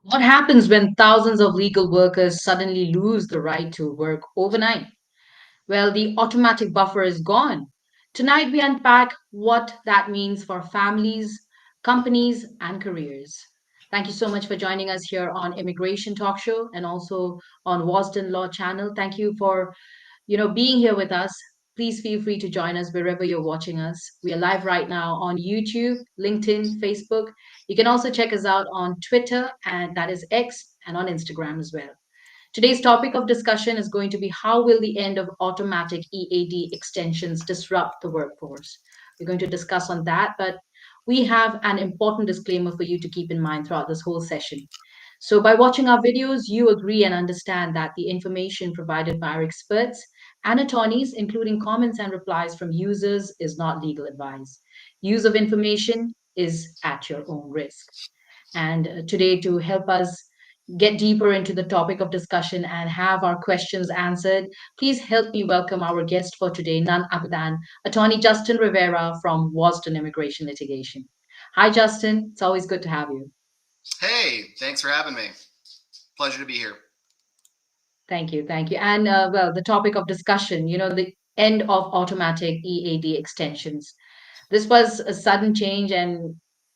What happens when thousands of legal workers suddenly lose the right to work overnight? Well, the automatic buffer is gone. Tonight, we unpack what that means for families, companies, and careers. Thank you so much for joining us here on Immigration Talk Show and also on Wasden Law Channel. Thank you for being here with us. Please feel free to join us wherever you're watching us. We are live right now on YouTube, LinkedIn, Facebook. You can also check us out on Twitter, and that is X, and on Instagram as well. Today's topic of discussion is going to be how will the end of automatic EAD extensions disrupt the workforce? We're going to discuss on that, but we have an important disclaimer for you to keep in mind throughout this whole session. So, by watching our videos, you agree and understand that the information provided by our experts and attorneys, including comments and replies from users, is not legal advice. Use of information is at your own risk. And today, to help us get deeper into the topic of discussion and have our questions answered, please help me welcome our guest for today, none other than Attorney Justin Rivera from Wasden Immigration Litigation. Hi, Justin. It's always good to have you. Hey, thanks for having me. Pleasure to be here. Thank you. Thank you. And well, the topic of discussion, the end of automatic EAD extensions. This was a sudden change and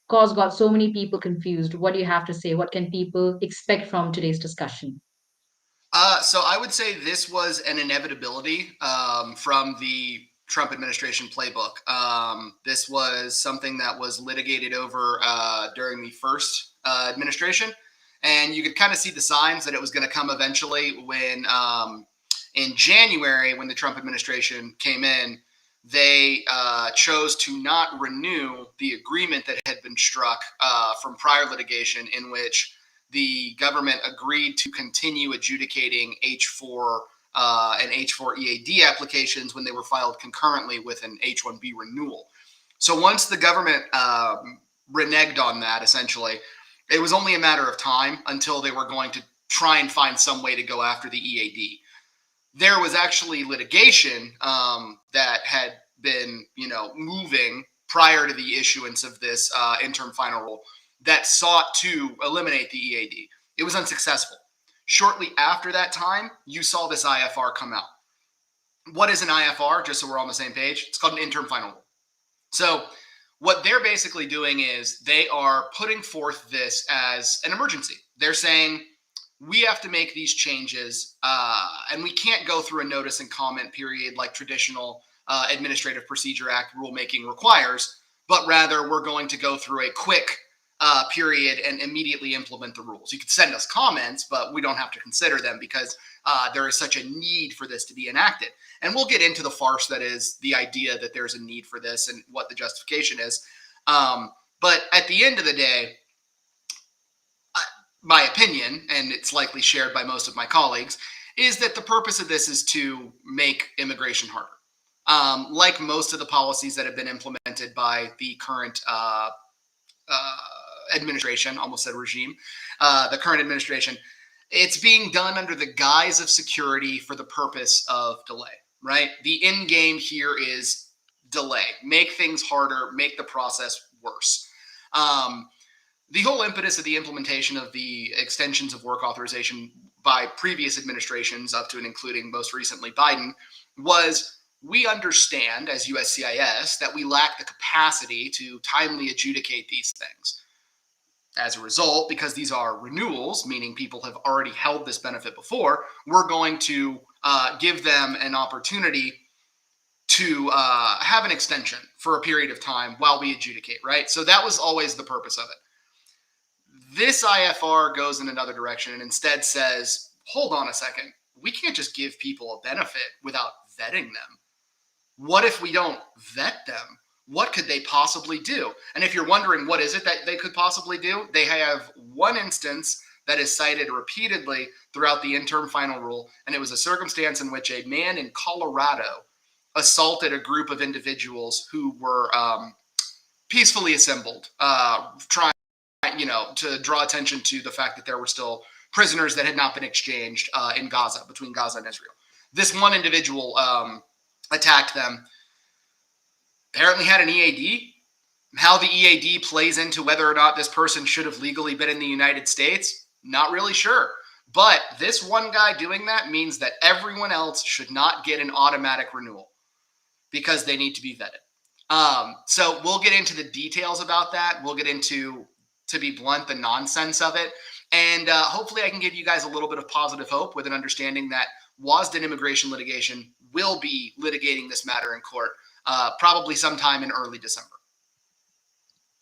cause got so many people confused. What do you have to say? What can people expect from today's discussion? So I would say this was an inevitability from the Trump administration playbook. This was something that was litigated over during the first administration, and you could kind of see the signs that it was going to come eventually when in January, when the Trump administration came in, they chose to not renew the agreement that had been struck from prior litigation in which the government agreed to continue adjudicating H4 and H4 EAD applications when they were filed concurrently with an H1B renewal. So once the government reneged on that, essentially, it was only a matter of time until they were going to try and find some way to go after the EAD. There was actually litigation that had been, moving prior to the issuance of this interim final rule that sought to eliminate the EAD. It was unsuccessful. Shortly after that time, you saw this IFR come out. What is an IFR? Just so we're on the same page, it's called an interim final rule. So what they're basically doing is they are putting forth this as an emergency. They're saying, we have to make these changes, and we can't go through a notice and comment period like traditional Administrative Procedure Act rulemaking requires, but rather we're going to go through a quick period and immediately implement the rules. You could send us comments, but we don't have to consider them because there is such a need for this to be enacted. And we'll get into the farce that is the idea that there's a need for this and what the justification is. But at the end of the day, my opinion, and it's likely shared by most of my colleagues, is that the purpose of this is to make immigration harder. Like most of the policies that have been implemented by the current administration, almost said regime, the current administration, it's being done under the guise of security for the purpose of delay, right? The end game here is delay, make things harder, make the process worse. The whole impetus of the implementation of the extensions of work authorization by previous administrations, up to and including most recently Biden, was we understand as USCIS that we lack the capacity to timely adjudicate these things. As a result, because these are renewals, meaning people have already held this benefit before, we're going to give them an opportunity to have an extension for a period of time while we adjudicate, right? So that was always the purpose of it. This IFR goes in another direction and instead says, hold on a second, we can't just give people a benefit without vetting them. What if we don't vet them? What could they possibly do? And if you're wondering what is it that they could possibly do, they have one instance that is cited repeatedly throughout the interim final rule, and it was a circumstance in which a man in Colorado assaulted a group of individuals who were peacefully assembled, trying to draw attention to the fact that there were still prisoners that had not been exchanged in Gaza, between Gaza and Israel. This one individual attacked them, apparently had an EAD. How the EAD plays into whether or not this person should have legally been in the United States, Not really sure. But this one guy doing that means that everyone else should not get an automatic renewal because they need to be vetted. So we'll get into the details about that. We'll get into, to be blunt, the nonsense of it. And hopefully I can give you guys a little bit of positive hope with an understanding that Wasden Immigration Litigation will be litigating this matter in court probably sometime in early December.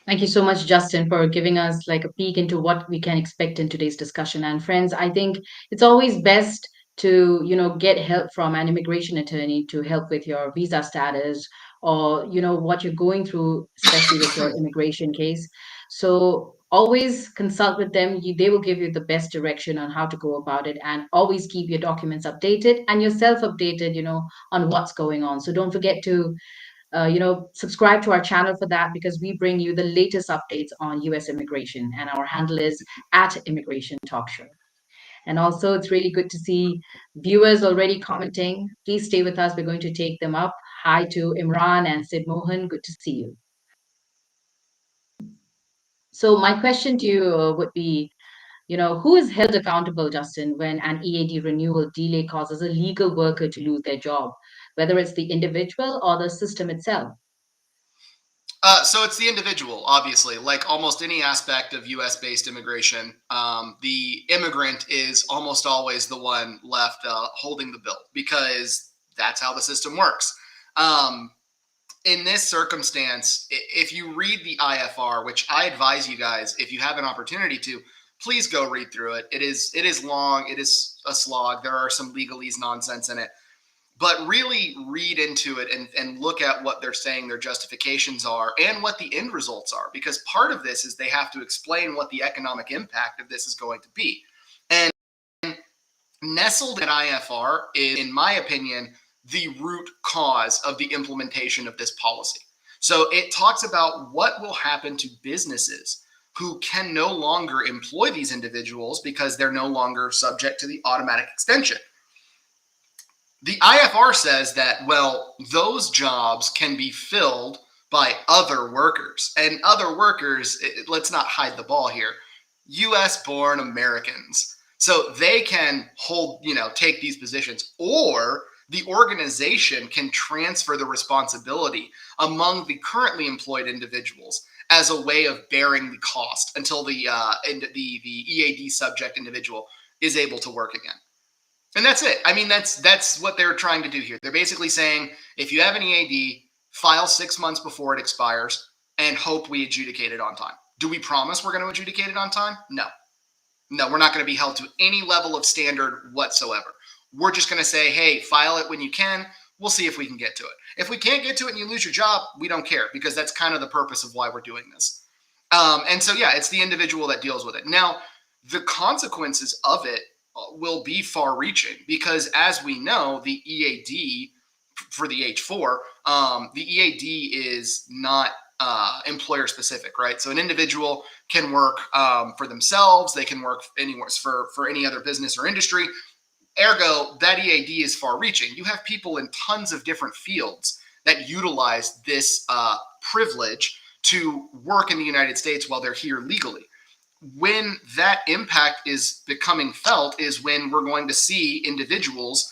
Thank you so much, Justin, for giving us like a peek into what we can expect in today's discussion. And friends, I think it's always best to, get help from an immigration attorney to help with your visa status or, what you're going through, especially with your immigration case. So always consult with them. They will give you the best direction on how to go about it, and always keep your documents updated and yourself updated, on what's going on. So don't forget to subscribe to our channel for that, because we bring you the latest updates on US immigration, and our handle is at Immigration Talk Show. And also, it's really good to see viewers already commenting. Please stay with us. We're going to take them up. Hi to Imran and Sid Mohan. Good to see you. So, my question to you would be, who is held accountable, Justin, when an EAD renewal delay causes a legal worker to lose their job, whether it's the individual or the system itself? So it's the individual, obviously. Like almost any aspect of U.S.-based immigration, the immigrant is almost always the one left holding the bill because that's how the system works. Um, in this circumstance, if you read the IFR, which I advise you guys, if you have an opportunity to, please go read through it. It is long. It is a slog. There are some legalese nonsense in it, but really read into it and look at what they're saying their justifications are and what the end results are, because part of this is they have to explain what the economic impact of this is going to be. And nestled in IFR is, in my opinion, the root cause of the implementation of this policy. So it talks about what will happen to businesses who can no longer employ these individuals because they're no longer subject to the automatic extension. The IFR says that, well, those jobs can be filled by other workers. And other workers, let's not hide the ball here, US born Americans. So they can hold, take these positions, or the organization can transfer the responsibility among the currently employed individuals as a way of bearing the cost until the EAD subject individual is able to work again. And that's it. I mean, that's what they're trying to do here. They're basically saying, if you have an EAD, file 6 months before it expires and hope we adjudicate it on time. Do we promise we're going to adjudicate it on time? No. No, we're not going to be held to any level of standard whatsoever. We're just going to say, hey, file it when you can. We'll see if we can get to it. If we can't get to it and you lose your job, we don't care, because that's kind of the purpose of why we're doing this. And so, yeah, it's the individual that deals with it. Now, the consequences of it will be far-reaching, because as we know, the EAD for the H-4, the EAD is not employer specific, right? So an individual can work for themselves. They can work anywhere for any other business or industry. Ergo, that EAD is far-reaching. You have people in tons of different fields that utilize this privilege to work in the United States while they're here legally. When that impact is becoming felt is when we're going to see individuals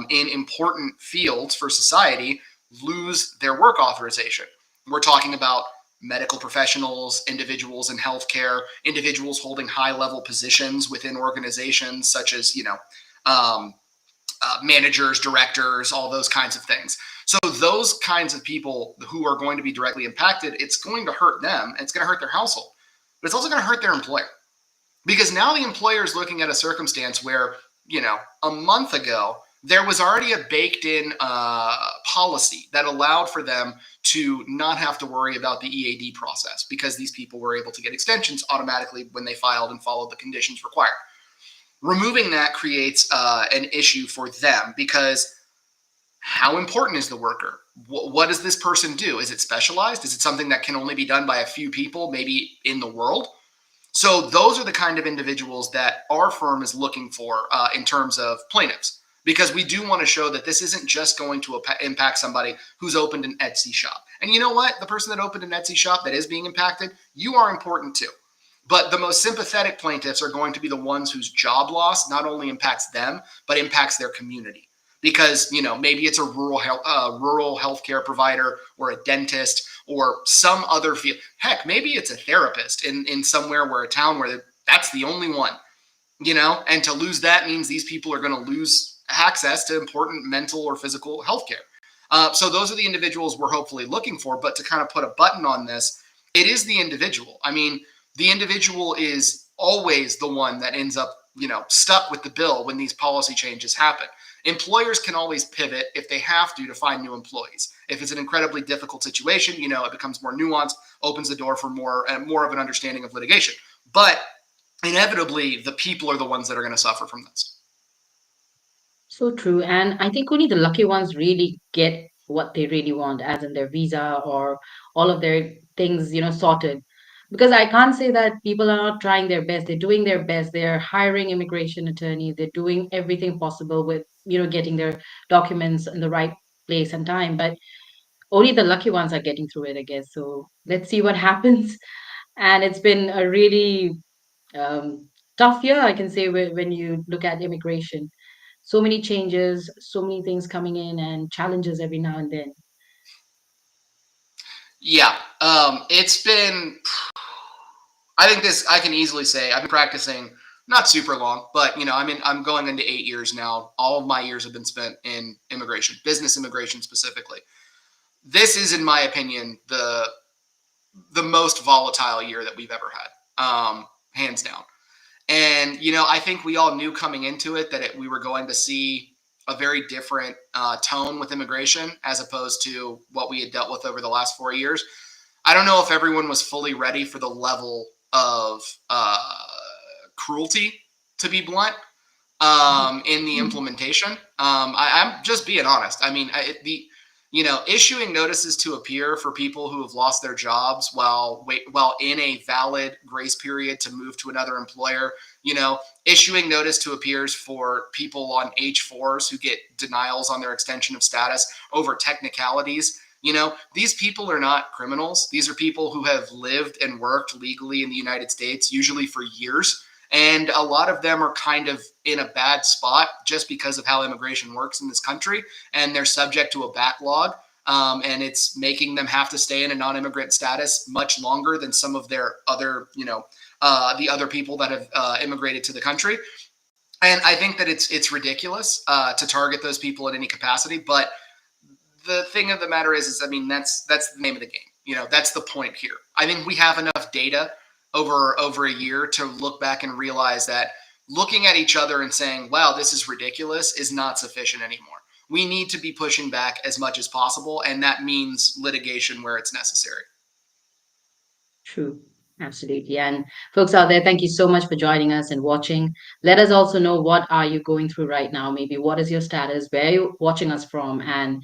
in important fields for society lose their work authorization. We're talking about medical professionals, individuals in healthcare, individuals holding high-level positions within organizations such as, managers, directors, all those kinds of things. So those kinds of people who are going to be directly impacted, it's going to hurt them, and it's going to hurt their household. But it's also going to hurt their employer, because now the employer is looking at a circumstance where, a month ago, there was already a baked-in policy that allowed for them to not have to worry about the EAD process, because these people were able to get extensions automatically when they filed and followed the conditions required. Removing that creates an issue for them, because how important is the worker? What does this person do? Is it specialized? Is it something that can only be done by a few people, maybe in the world? So those are the kind of individuals that our firm is looking for in terms of plaintiffs, because we do want to show that this isn't just going to impact somebody who's opened an Etsy shop. And you know what? The person that opened an Etsy shop that is being impacted, you are important too. But the most sympathetic plaintiffs are going to be the ones whose job loss not only impacts them, but impacts their community. Because, maybe it's a rural healthcare provider or a dentist or some other field. Heck, maybe it's a therapist in somewhere where a town where that's the only one, and to lose that means these people are going to lose access to important mental or physical health care. So those are the individuals we're hopefully looking for. But to kind of put a button on this, it is the individual. I mean, the individual is always the one that ends up, stuck with the bill when these policy changes happen. Employers can always pivot if they have to find new employees. If it's an incredibly difficult situation, it becomes more nuanced, opens the door for more of an understanding of litigation. But inevitably, the people are the ones that are going to suffer from this. So true. And I think only the lucky ones really get what they really want, as in their visa or all of their things, sorted. Because I can't say that people are not trying their best. They're doing their best. They're hiring immigration attorneys. They're doing everything possible with, getting their documents in the right place and time. But only the lucky ones are getting through it, I guess. So let's see what happens. And it's been a really um, tough year, I can say, when you look at immigration. So many changes, so many things coming in, and challenges every now and then. Yeah, it's been. I think I can easily say I've been practicing not super long, but I'm going into 8 years now. All of my years have been spent in immigration, business immigration specifically. This is, in my opinion, the most volatile year that we've ever had, hands down. And, I think we all knew coming into it that we were going to see a very different tone with immigration as opposed to what we had dealt with over the last 4 years. I don't know if everyone was fully ready for the level of cruelty, to be blunt, in the implementation. I'm just being honest. I mean, issuing notices to appear for people who have lost their jobs while in a valid grace period to move to another employer, issuing notice to appears for people on H-4s who get denials on their extension of status over technicalities. These people are not criminals. These are people who have lived and worked legally in the United States, usually for years. And a lot of them are kind of in a bad spot just because of how immigration works in this country. And they're subject to a backlog. And it's making them have to stay in a non-immigrant status much longer than some of their other, the other people that have immigrated to the country. And I think that it's ridiculous to target those people in any capacity. But the thing of the matter is I mean, that's the name of the game. That's the point here. I think we have enough data over a year to look back and realize that looking at each other and saying, wow, this is ridiculous, is not sufficient anymore. We need to be pushing back as much as possible, and that means litigation where it's necessary. True. Absolutely. And folks out there, thank you so much for joining us and watching. Let us also know what are you going through right now. Maybe what is your status? Where are you watching us from? And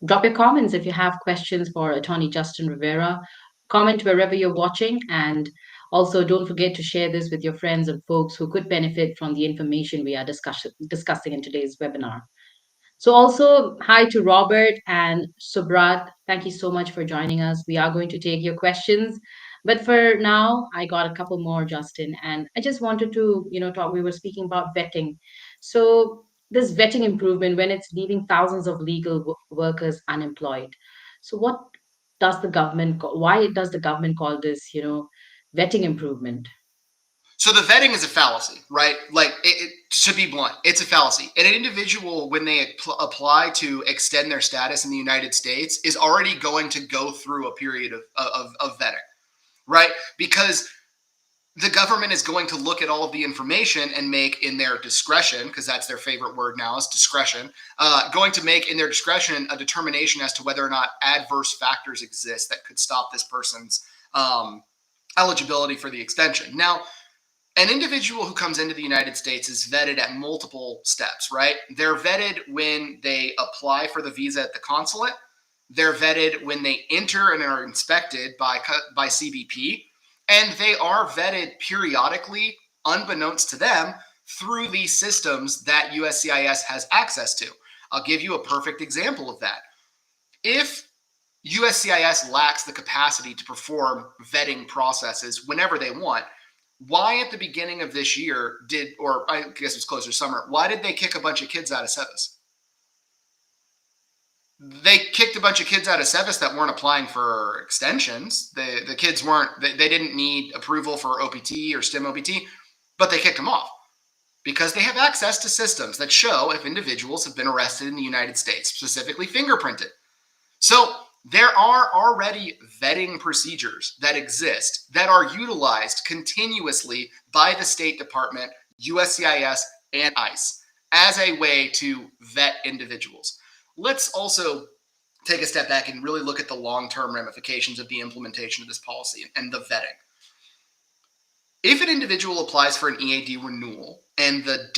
drop your comments if you have questions for Attorney Justin Rivera. Comment wherever you're watching. And also don't forget to share this with your friends and folks who could benefit from the information we are discussing in today's webinar. So also, hi to Robert and Subrat. Thank you so much for joining us. We are going to take your questions. But for now, I got a couple more, Justin, and I just wanted to, talk. We were speaking about vetting. So this vetting improvement, when it's leaving thousands of legal workers unemployed. So what does the government, why does the government call this, vetting improvement? So the vetting is a fallacy, right? Like, to be blunt, it's a fallacy. And an individual, when they apply to extend their status in the United States, is already going to go through a period of vetting, right? Because the government is going to look at all of the information and make, in their discretion, because that's their favorite word now, is discretion, going to make in their discretion a determination as to whether or not adverse factors exist that could stop this person's eligibility for the extension. Now, an individual who comes into the United States is vetted at multiple steps, right? They're vetted when they apply for the visa at the consulate. They're vetted when they enter and are inspected by CBP. And they are vetted periodically, unbeknownst to them, through these systems that USCIS has access to. I'll give you a perfect example of that. If USCIS lacks the capacity to perform vetting processes whenever they want, Why at the beginning of this year or I guess it was closer to summer, why did they kick a bunch of kids out of SEVIS? They kicked a bunch of kids out of SEVIS that weren't applying for extensions. The kids weren't, they didn't need approval for OPT or STEM OPT, but they kicked them off because they have access to systems that show if individuals have been arrested in the United States, specifically fingerprinted. So there are already vetting procedures that exist that are utilized continuously by the State Department, USCIS, and ICE as a way to vet individuals. Let's also take a step back and really look at the long-term ramifications of the implementation of this policy and the vetting. If an individual applies for an EAD renewal and the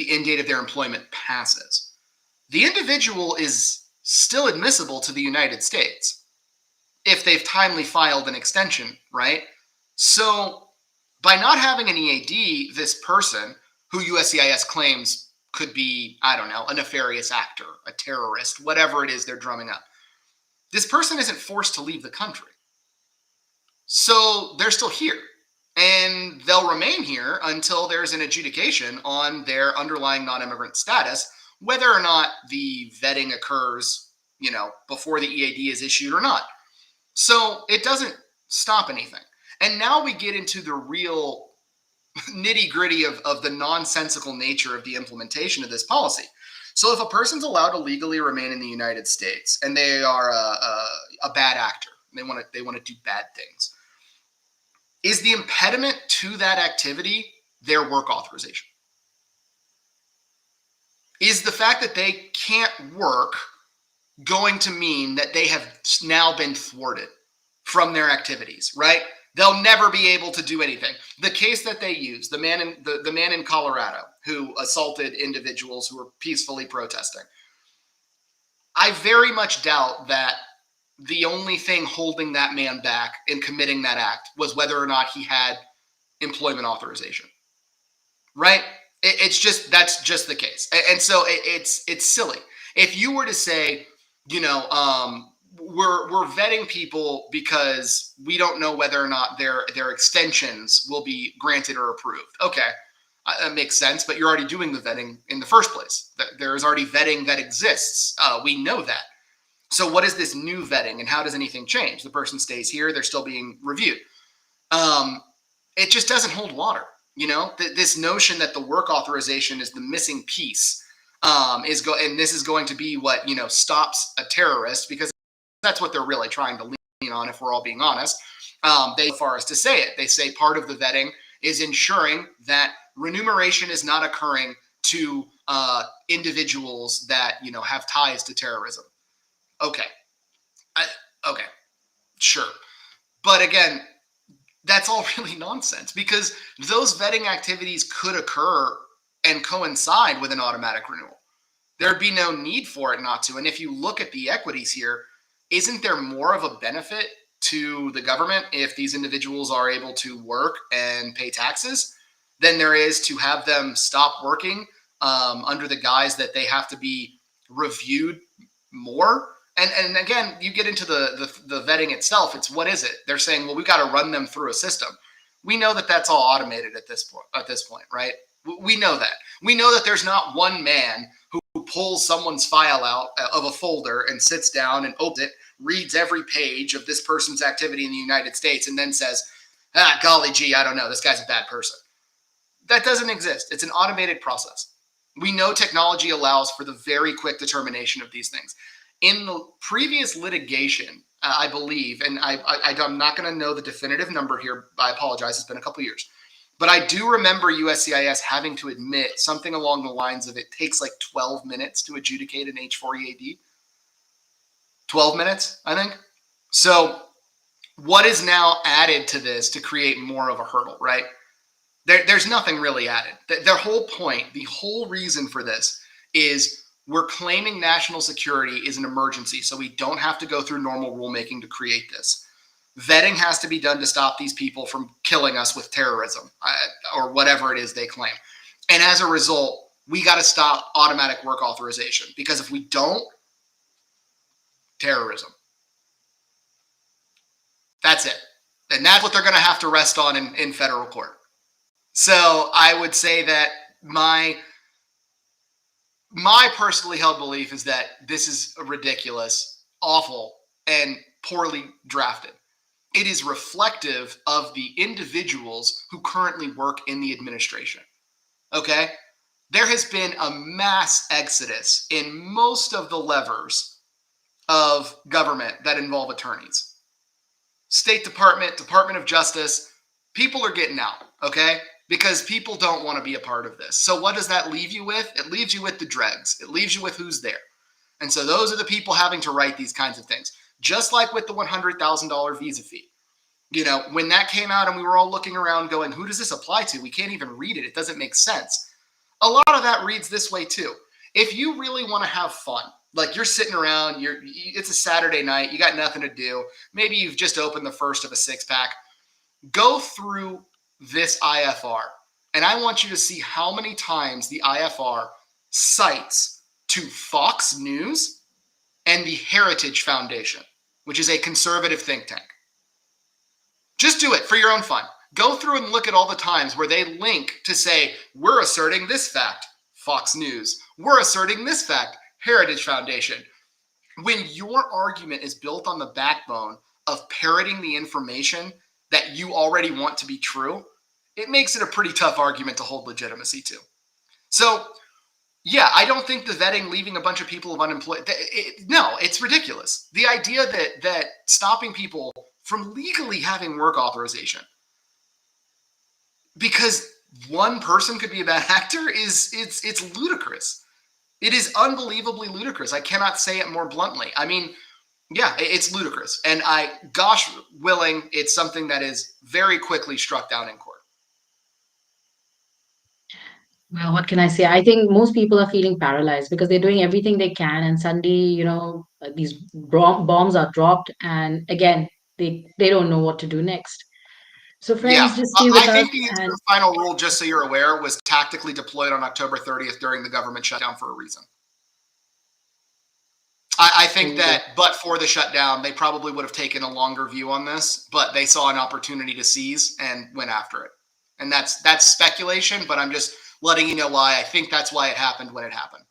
end date of their employment passes, the individual is still admissible to the United States if they've timely filed an extension, right? So by not having an EAD, this person who USCIS claims could be, I don't know, a nefarious actor, a terrorist, whatever it is they're drumming up, this person isn't forced to leave the country. So they're still here. And they'll remain here until there's an adjudication on their underlying non-immigrant status, whether or not the vetting occurs, before the EAD is issued or not. So it doesn't stop anything. And now we get into the real nitty-gritty of the nonsensical nature of the implementation of this policy. So if a person's allowed to legally remain in the United States and they are a bad actor, they want to do bad things, is the impediment to that activity their work authorization? Is the fact that they can't work going to mean that they have now been thwarted from their activities, right? They'll never be able to do anything. The case that they use, the man in Colorado who assaulted individuals who were peacefully protesting, I very much doubt that the only thing holding that man back in committing that act was whether or not he had employment authorization, right? That's just the case. And so it's silly. If you were to say, we're vetting people because we don't know whether or not their extensions will be granted or approved. Okay, that makes sense, but you're already doing the vetting in the first place. There is already vetting that exists. We know that. So what is this new vetting and how does anything change? The person stays here, they're still being reviewed. It just doesn't hold water. This notion that the work authorization is the missing piece and this is going to be what, stops a terrorist, because that's what they're really trying to lean on, if we're all being honest. They go far as to say it. They say part of the vetting is ensuring that remuneration is not occurring to individuals that, have ties to terrorism. Okay. Okay. Sure. But again, that's all really nonsense, because those vetting activities could occur and coincide with an automatic renewal. There'd be no need for it not to. And if you look at the equities here, isn't there more of a benefit to the government if these individuals are able to work and pay taxes than there is to have them stop working under the guise that they have to be reviewed more? And again, you get into the vetting itself. It's, what is it? They're saying, well, we got to run them through a system. We know that that's all automated at this point, right? We know that. We know that there's not one man who pulls someone's file out of a folder and sits down and opens it, reads every page of this person's activity in the United States, and then says, golly gee, I don't know, this guy's a bad person. That doesn't exist. It's an automated process. We know technology allows for the very quick determination of these things. In the previous litigation, I believe, and I'm not going to know the definitive number here. I apologize. It's been a couple of years. But I do remember USCIS having to admit something along the lines of it takes like 12 minutes to adjudicate an H-4 EAD. 12 minutes, I think. So what is now added to this to create more of a hurdle, right? There's nothing really added. Their whole point, the whole reason for this is we're claiming national security is an emergency, so we don't have to go through normal rulemaking to create this. Vetting has to be done to stop these people from killing us with terrorism or whatever it is they claim. And as a result, we got to stop automatic work authorization, because if we don't, terrorism. That's it. And that's what they're going to have to rest on in federal court. So I would say that my personally held belief is that this is ridiculous, awful, and poorly drafted. It is reflective of the individuals who currently work in the administration. Okay? There has been a mass exodus in most of the levers of government that involve attorneys. State Department, Department of Justice, people are getting out, okay? Because people don't want to be a part of this. So what does that leave you with? It leaves you with the dregs. It leaves you with who's there. And so those are the people having to write these kinds of things. Just like with the $100,000 visa fee. You know, when that came out and we were all looking around going, who does this apply to? We can't even read it. It doesn't make sense. A lot of that reads this way too. If you really want to have fun, like you're sitting around, it's a Saturday night, you got nothing to do. Maybe you've just opened the first of a 6-pack. Go through this IFR, and I want you to see how many times the IFR cites to Fox News and the Heritage Foundation, which is a conservative think tank. Just do it for your own fun. Go through and look at all the times where they link to say, we're asserting this fact, Fox News. We're asserting this fact, Heritage Foundation. When your argument is built on the backbone of parroting the information that you already want to be true, it makes it a pretty tough argument to hold legitimacy to. So, yeah, I don't think the vetting leaving a bunch of people of unemployed. No, it's ridiculous. The idea that stopping people from legally having work authorization because one person could be a bad actor it's ludicrous. It is unbelievably ludicrous. I cannot say it more bluntly. I mean, yeah, it's ludicrous. And gosh willing, it's something that is very quickly struck down in court. Well, what can I say? I think most people are feeling paralyzed because they're doing everything they can, and suddenly, these bombs are dropped, and again, they don't know what to do next. So, Yeah, friends, just stay with I us, think the and final rule, just so you're aware, was tactically deployed on October 30th during the government shutdown for a reason. I think oh, that, but for the shutdown, they probably would have taken a longer view on this, but they saw an opportunity to seize and went after it. And that's speculation, but I'm just letting you know why I think that's why it happened when it happened.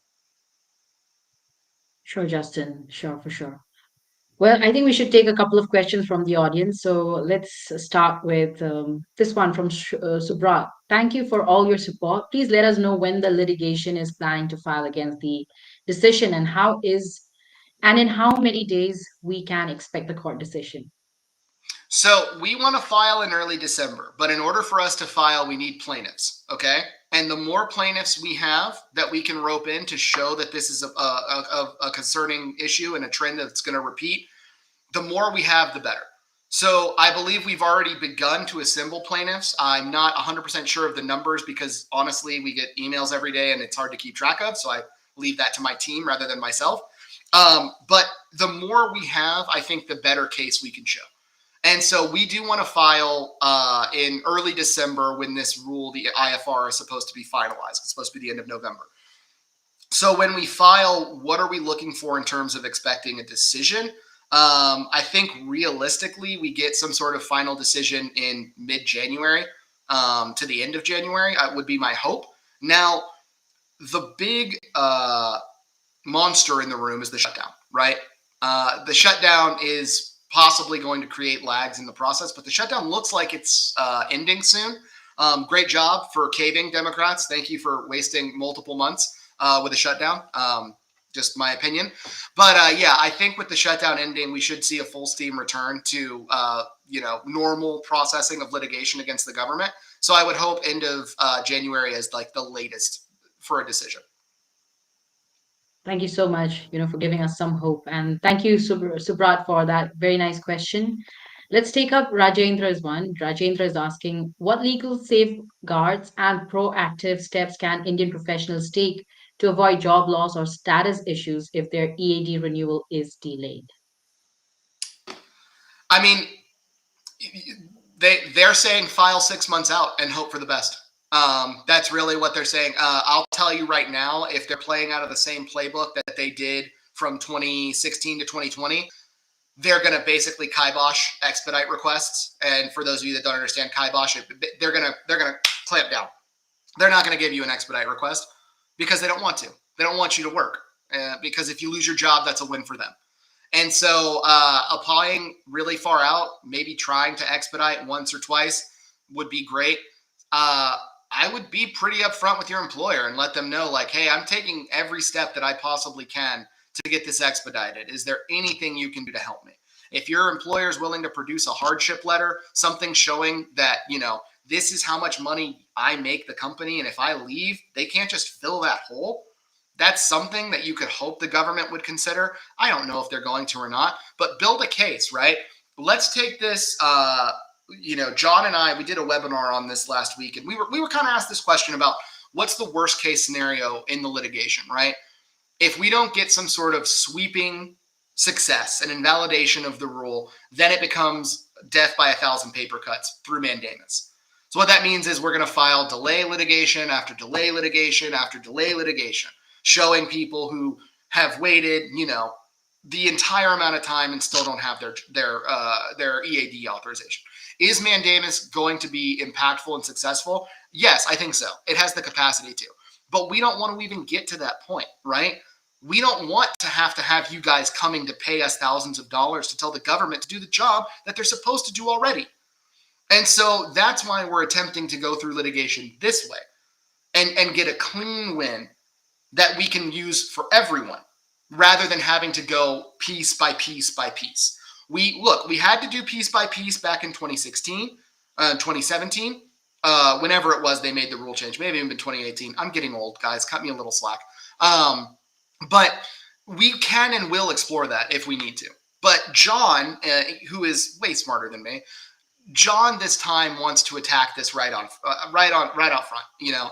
sure, Justin, sure, for sure. Well, I think we should take a couple of questions from the audience. So let's start with this one from Subrat. Thank you for all your support. Please let us know when the litigation is planning to file against the decision and in how many days we can expect the court decision. So we want to file in early December, but in order for us to file, we need plaintiffs. Okay. And the more plaintiffs we have that we can rope in to show that this is a concerning issue and a trend that's going to repeat, the more we have, the better. So I believe we've already begun to assemble plaintiffs. I'm not 100% sure of the numbers because honestly, we get emails every day and it's hard to keep track of. So I leave that to my team rather than myself. But the more we have, I think the better case we can show. And so we do want to file in early December when this rule, the IFR, is supposed to be finalized. It's supposed to be the end of November. So when we file, what are we looking for in terms of expecting a decision? I think realistically, we get some sort of final decision in mid-January to the end of January. Would be my hope. Now, the big monster in the room is the shutdown, right? The shutdown is possibly going to create lags in the process, but the shutdown looks like it's ending soon. Great job for caving, Democrats. Thank you for wasting multiple months with a shutdown. Just my opinion. But yeah, I think with the shutdown ending, we should see a full steam return to normal processing of litigation against the government. So I would hope end of January is like the latest for a decision. Thank you so much, for giving us some hope. And thank you, Subrat, for that very nice question. Let's take up Rajendra's one. Rajendra is asking, what legal safeguards and proactive steps can Indian professionals take to avoid job loss or status issues if their EAD renewal is delayed? I mean, they're saying file 6 months out and hope for the best. That's really what they're saying. I'll tell you right now, if they're playing out of the same playbook that they did from 2016 to 2020, they're going to basically kibosh expedite requests. And for those of you that don't understand kibosh, they're going to clamp down. They're not going to give you an expedite request because they don't want to. They don't want you to work because if you lose your job, that's a win for them. And so applying really far out, maybe trying to expedite once or twice would be great. I would be pretty upfront with your employer and let them know, like, hey, I'm taking every step that I possibly can to get this expedited. Is there anything you can do to help me? If your employer is willing to produce a hardship letter, something showing that, this is how much money I make the company, and if I leave, they can't just fill that hole. That's something that you could hope the government would consider. I don't know if they're going to or not, but build a case, right? Let's take this, John and I, we did a webinar on this last week, and we were kind of asked this question about what's the worst case scenario in the litigation, right? If we don't get some sort of sweeping success and invalidation of the rule, then it becomes death by 1,000 paper cuts through mandamus. So what that means is we're going to file delay litigation after delay litigation after delay litigation, showing people who have waited, the entire amount of time and still don't have their EAD authorization. Is mandamus going to be impactful and successful? Yes, I think so. It has the capacity to. But we don't want to even get to that point, right? We don't want to have you guys coming to pay us thousands of dollars to tell the government to do the job that they're supposed to do already. And so that's why we're attempting to go through litigation this way and get a clean win that we can use for everyone rather than having to go piece by piece by piece. We had to do piece by piece back in 2016, 2017, whenever it was they made the rule change, maybe even 2018. I'm getting old, guys. Cut me a little slack. But we can and will explore that if we need to. But John, who is way smarter than me, John this time wants to attack this right out front,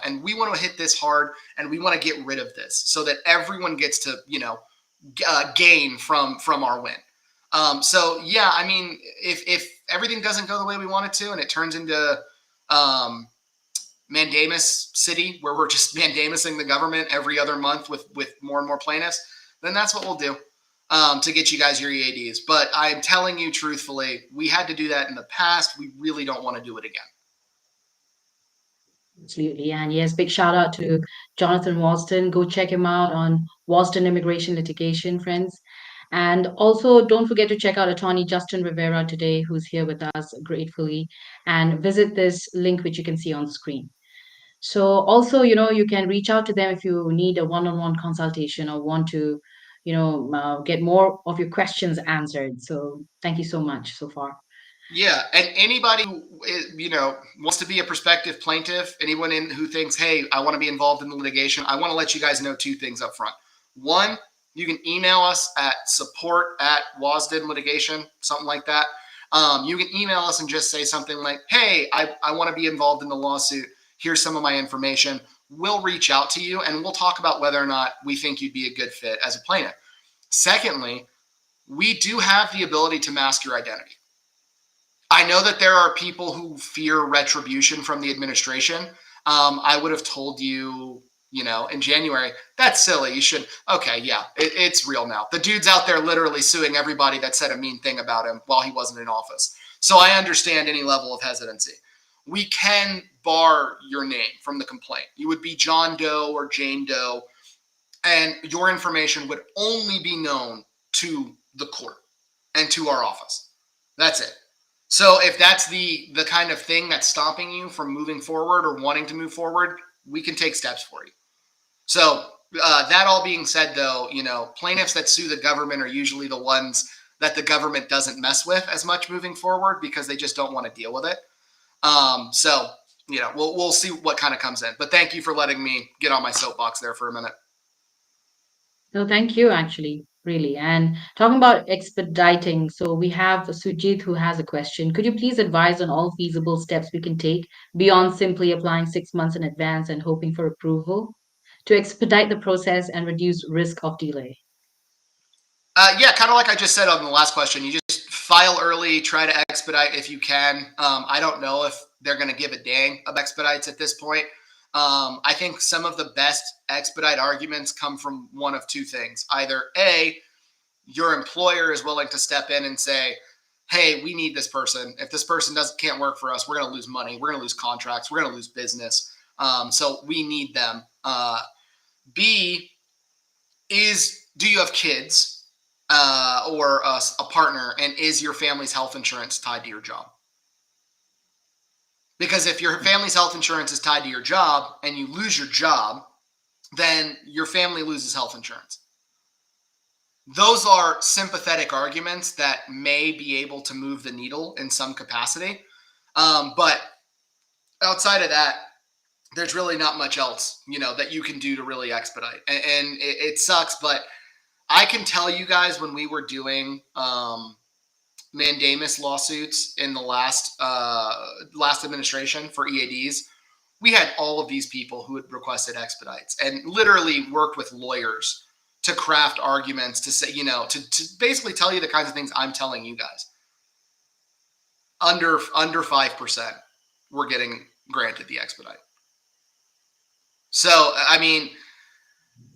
and we want to hit this hard, and we want to get rid of this so that everyone gets to, gain from our win. So yeah, I mean, if everything doesn't go the way we want it to, and it turns into mandamus city where we're just mandamusing the government every other month with more and more plaintiffs, then that's what we'll do. To get you guys your EADs. But I'm telling you truthfully, we had to do that in the past. We really don't want to do it again. Absolutely. And yes, big shout out to Jonathan Wasden. Go check him out on Wasden Immigration Litigation, friends. And also, don't forget to check out Attorney Justin Rivera today, who's here with us gratefully, and visit this link, which you can see on screen. So also, you can reach out to them if you need a one-on-one consultation or want to, get more of your questions answered. So thank you so much so far. Yeah, and anybody who wants to be a prospective plaintiff, anyone who thinks, hey, I want to be involved in the litigation, I want to let you guys know two things up front. One, you can email us at support@Wasden Litigation, something like that. You can email us and just say something like, hey, I want to be involved in the lawsuit. Here's some of my information. We'll reach out to you and we'll talk about whether or not we think you'd be a good fit as a plaintiff. Secondly, we do have the ability to mask your identity. I know that there are people who fear retribution from the administration. I would have told you, in January, that's silly. You should, okay, yeah, it's real now. The dude's out there literally suing everybody that said a mean thing about him while he wasn't in office. So I understand any level of hesitancy. We can bar your name from the complaint. You would be John Doe or Jane Doe, and your information would only be known to the court and to our office. That's it. So if that's the kind of thing that's stopping you from moving forward or wanting to move forward, we can take steps for you. So that all being said, though, plaintiffs that sue the government are usually the ones that the government doesn't mess with as much moving forward because they just don't want to deal with it. So we'll see what kind of comes in. But thank you for letting me get on my soapbox there for a minute. No, thank you, actually, really. And talking about expediting, so we have Sujit who has a question. Could you please advise on all feasible steps we can take beyond simply applying 6 months in advance and hoping for approval to expedite the process and reduce risk of delay? Yeah, kind of like I just said on the last question, you just file early, try to expedite if you can. I don't know if they're going to give a dang of expedites at this point. I think some of the best expedite arguments come from one of two things. Either A, your employer is willing to step in and say, hey, we need this person. If this person can't work for us, we're going to lose money. We're going to lose contracts. We're going to lose business. So we need them. B do you have kids or a partner, and is your family's health insurance tied to your job? Because if your family's health insurance is tied to your job and you lose your job, then your family loses health insurance. Those are sympathetic arguments that may be able to move the needle in some capacity. But outside of that, there's really not much else, that you can do to really expedite. And it sucks, but I can tell you guys, when we were doing mandamus lawsuits in the last administration for EADs, we had all of these people who had requested expedites and literally worked with lawyers to craft arguments to say, to basically tell you the kinds of things I'm telling you guys. Under 5%, we're getting granted the expedite. So, I mean,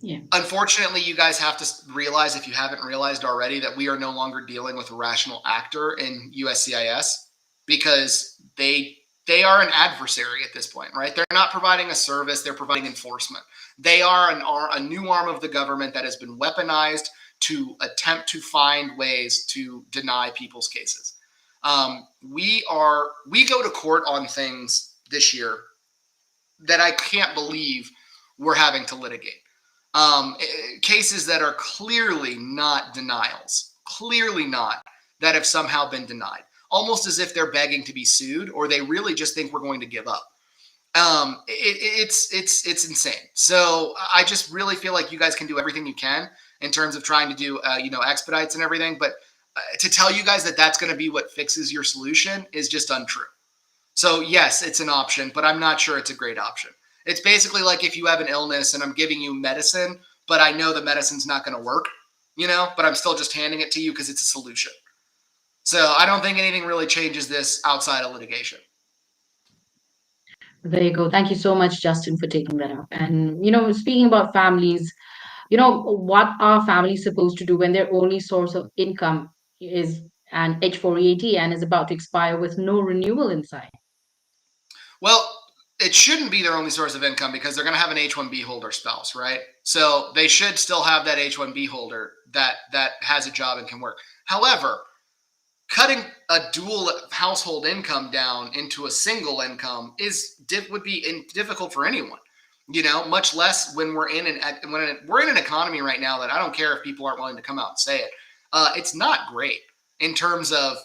Yeah. Unfortunately, you guys have to realize, if you haven't realized already, that we are no longer dealing with a rational actor in USCIS, because they are an adversary at this point, right? They're not providing a service, they're providing enforcement. They are a new arm of the government that has been weaponized to attempt to find ways to deny people's cases. We go to court on things this year that I can't believe we're having to litigate. Cases that are clearly not denials, that have somehow been denied, almost as if they're begging to be sued, or they really just think we're going to give up. It's insane. So I just really feel like you guys can do everything you can in terms of trying to do, expedites and everything. But to tell you guys that that's going to be what fixes your solution is just untrue. So yes, it's an option, but I'm not sure it's a great option. It's basically like if you have an illness and I'm giving you medicine, but I know the medicine's not going to work, but I'm still just handing it to you because it's a solution. So I don't think anything really changes this outside of litigation. There you go. Thank you so much, Justin, for taking that up. And, speaking about families, what are families supposed to do when their only source of income is an H4EAD and is about to expire with no renewal in sight? Well, it shouldn't be their only source of income, because they're going to have an H-1B holder spouse, right? So they should still have that H-1B holder that has a job and can work. However, cutting a dual household income down into a single income would be difficult for anyone. Much less when we're in an economy right now that I don't care if people aren't willing to come out and say it. It's not great in terms of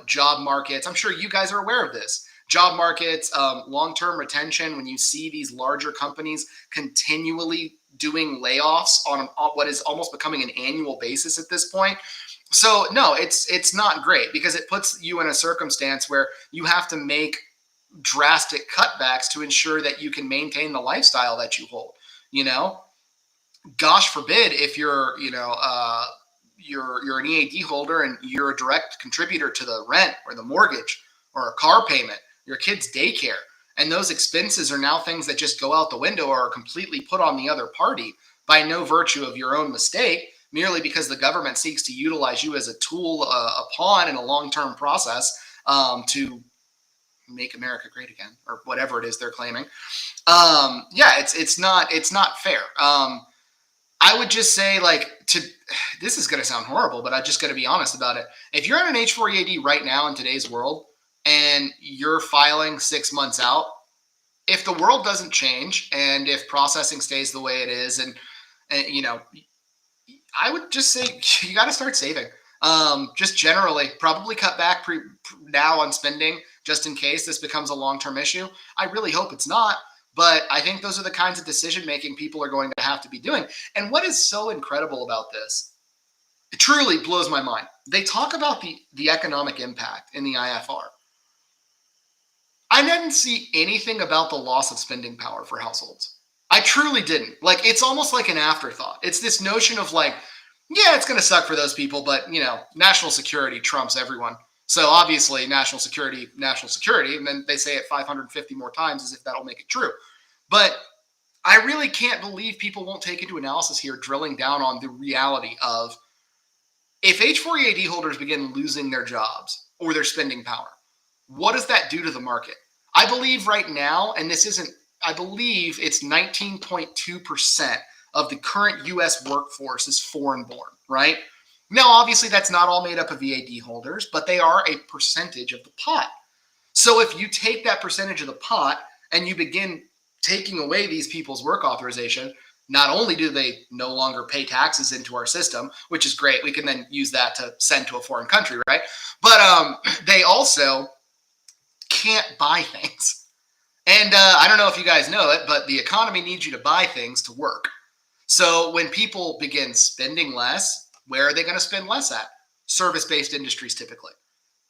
job markets. I'm sure you guys are aware of this. Job markets, long-term retention. When you see these larger companies continually doing layoffs on what is almost becoming an annual basis at this point. So no, it's not great, because it puts you in a circumstance where you have to make drastic cutbacks to ensure that you can maintain the lifestyle that you hold. Gosh forbid if you're you're an EAD holder and you're a direct contributor to the rent or the mortgage or a car payment, your kid's daycare, and those expenses are now things that just go out the window or are completely put on the other party by no virtue of your own mistake, merely because the government seeks to utilize you as a tool, a pawn in a long-term process to make America great again, or whatever it is they're claiming. It's not fair. I would just say, this is going to sound horrible, but I just got to be honest about it. If you're on an H-4 EAD right now in today's world and you're filing 6 months out, if the world doesn't change and if processing stays the way it is, and I would just say you got to start saving. Just generally, probably cut back now on spending, just in case this becomes a long-term issue. I really hope it's not, but I think those are the kinds of decision-making people are going to have to be doing. And what is so incredible about this, it truly blows my mind. They talk about the economic impact in the IFR. I didn't see anything about the loss of spending power for households. I truly didn't. It's almost like an afterthought. It's this notion of yeah, it's going to suck for those people, but national security trumps everyone. So obviously national security, and then they say it 550 more times as if that'll make it true. But I really can't believe people won't take into analysis here, drilling down on the reality of If H-4 EAD holders begin losing their jobs or their spending power, what does that do to the market? I believe right now, and this isn't, I believe it's 19.2% of the current U.S. workforce is foreign born, right? Now, obviously, that's not all made up of EAD holders, but they are a percentage of the pot. So if you take that percentage of the pot and you begin taking away these people's work authorization, not only do they no longer pay taxes into our system, which is great, we can then use that to send to a foreign country, right? But they also can't buy things. And I don't know if you guys know it, but the economy needs you to buy things to work. So when people begin spending less, where are they going to spend less at? Service-based industries typically.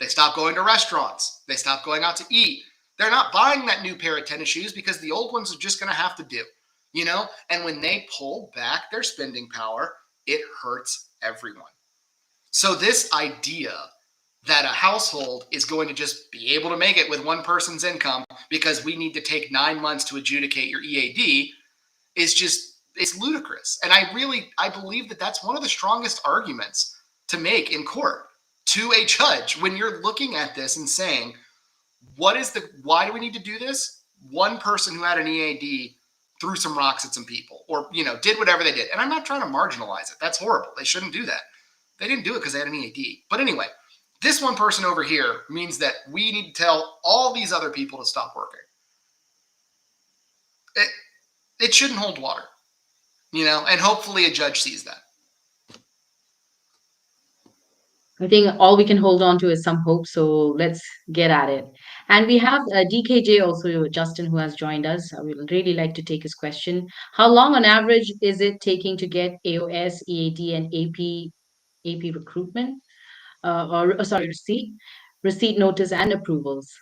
They stop going to restaurants. They stop going out to eat. They're not buying that new pair of tennis shoes because the old ones are just going to have to do, you know? And when they pull back their spending power, it hurts everyone. So this idea that a household is going to just be able to make it with one person's income because we need to take 9 months to adjudicate your EAD is just, it's ludicrous. And I believe that that's one of the strongest arguments to make in court to a judge when you're looking at this and saying, why do we need to do this? One person who had an EAD threw some rocks at some people or, did whatever they did. And I'm not trying to marginalize it. That's horrible. They shouldn't do that. They didn't do it because they had an EAD. But anyway, this one person over here means that we need to tell all these other people to stop working. It shouldn't hold water, and hopefully a judge sees that. I think all we can hold on to is some hope. So let's get at it. And we have DKJ also, Justin, who has joined us. I would really like to take his question. How long on average is it taking to get AOS, EAD, and AP recruitment? Receipt notice and approvals?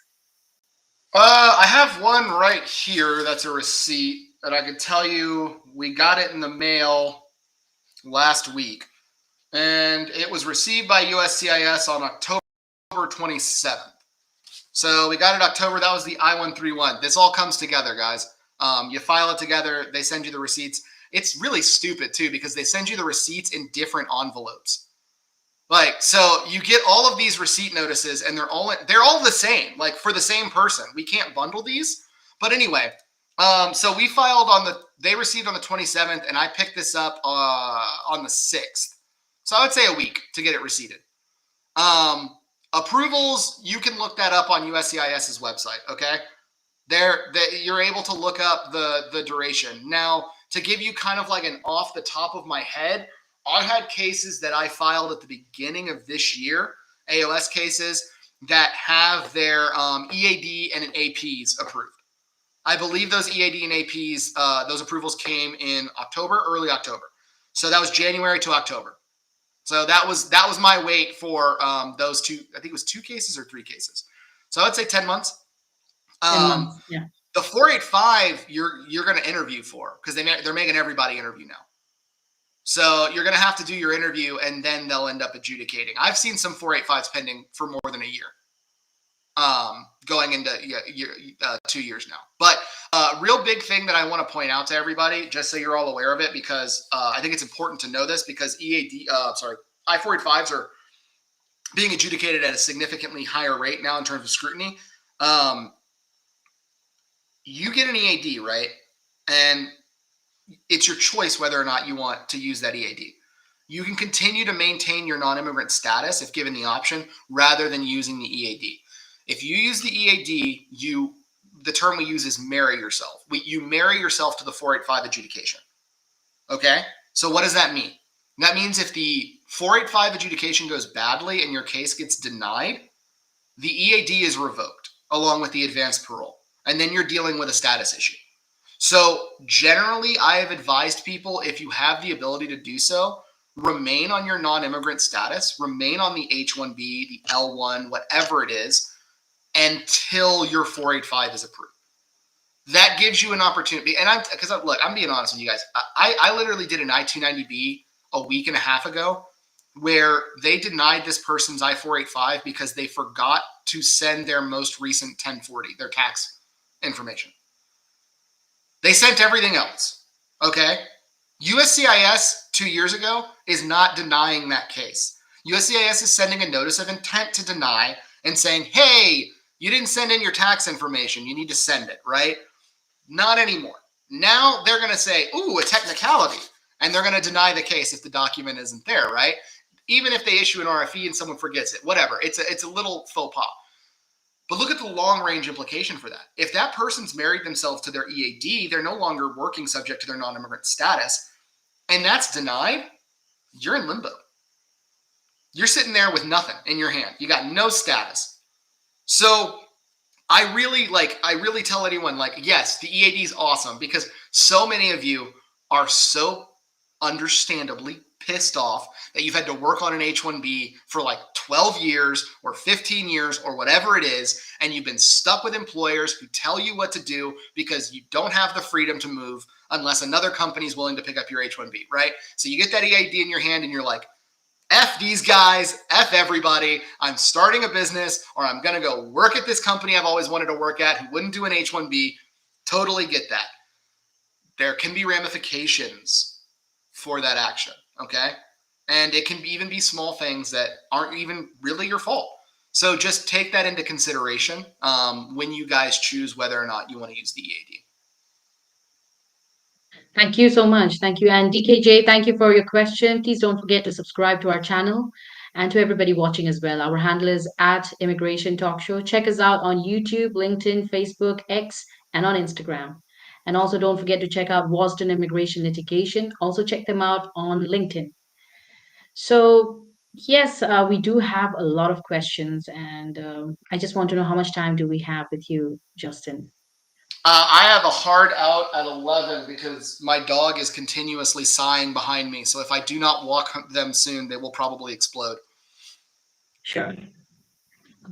I have one right here that's a receipt, and I can tell you we got it in the mail last week. And it was received by USCIS on October 27th. So we got it October. That was the I-131. This all comes together, guys. You file it together. They send you the receipts. It's really stupid, too, because they send you the receipts in different envelopes. So you get all of these receipt notices, and they're all the same, for the same person. We can't bundle these. But anyway, so we filed they received on the 27th, and I picked this up on the 6th. So I would say a week to get it receipted. Approvals, you can look that up on USCIS's website, okay? You're able to look up the duration. Now, to give you kind of like an off the top of my head, I had cases that I filed at the beginning of this year, AOS cases, that have their EAD and APs approved. I believe those EAD and APs, those approvals came in early October. So that was January to October. So that was my wait for those two. I think it was 2 cases or 3 cases. So I would say 10 months. 10 months, yeah. The 485 you're going to interview for because they're making everybody interview now. So you're going to have to do your interview and then they'll end up adjudicating. I've seen some 485s pending for more than a year, going into 2 years now. But real big thing that I want to point out to everybody, just so you're all aware of it, because I think it's important to know this because I-485s are being adjudicated at a significantly higher rate now in terms of scrutiny. You get an EAD, right? And it's your choice whether or not you want to use that EAD. You can continue to maintain your non-immigrant status if given the option rather than using the EAD. If you use the EAD, the term we use is marry yourself. You marry yourself to the 485 adjudication. Okay? So what does that mean? That means if the 485 adjudication goes badly and your case gets denied, the EAD is revoked along with the advanced parole. And then you're dealing with a status issue. So generally, I have advised people, if you have the ability to do so, remain on your non-immigrant status, remain on the H-1B, the L-1, whatever it is, until your 485 is approved. That gives you an opportunity. And I'm being honest with you guys. I literally did an I-290B a week and a half ago where they denied this person's I-485 because they forgot to send their most recent 1040, their tax information. They sent everything else, okay? USCIS 2 years ago is not denying that case. USCIS is sending a notice of intent to deny and saying, hey, you didn't send in your tax information. You need to send it, right? Not anymore. Now they're going to say, ooh, a technicality, and they're going to deny the case if the document isn't there, right? Even if they issue an RFE and someone forgets it, whatever. It's a little faux pas. But look at the long range implication for that. If that person's married themselves to their EAD, they're no longer working subject to their non-immigrant status, and that's denied, you're in limbo. You're sitting there with nothing in your hand. You got no status. So I really tell anyone, like, yes, the EAD is awesome because so many of you are so understandably pissed off that you've had to work on an H-1B for like 12 years or 15 years or whatever it is, and you've been stuck with employers who tell you what to do because you don't have the freedom to move unless another company is willing to pick up your H-1B, right? So you get that EAD in your hand and you're like, F these guys, F everybody, I'm starting a business, or I'm going to go work at this company I've always wanted to work at who wouldn't do an H-1B. Totally get that. There can be ramifications for that action, okay? And it can even be small things that aren't even really your fault. So just take that into consideration when you guys choose whether or not you want to use the EAD. Thank you so much. Thank you. And DKJ, thank you for your question. Please don't forget to subscribe to our channel and to everybody watching as well. Our handle is at Immigration Talk Show. Check us out on YouTube, LinkedIn, Facebook, X, and on Instagram. And also don't forget to check out Wasden Immigration Litigation. Also check them out on LinkedIn. So yes, we do have a lot of questions, and I just want to know how much time do we have with you, Justin? I have a hard out at 11 because my dog is continuously sighing behind me. So if I do not walk them soon, they will probably explode. Sure.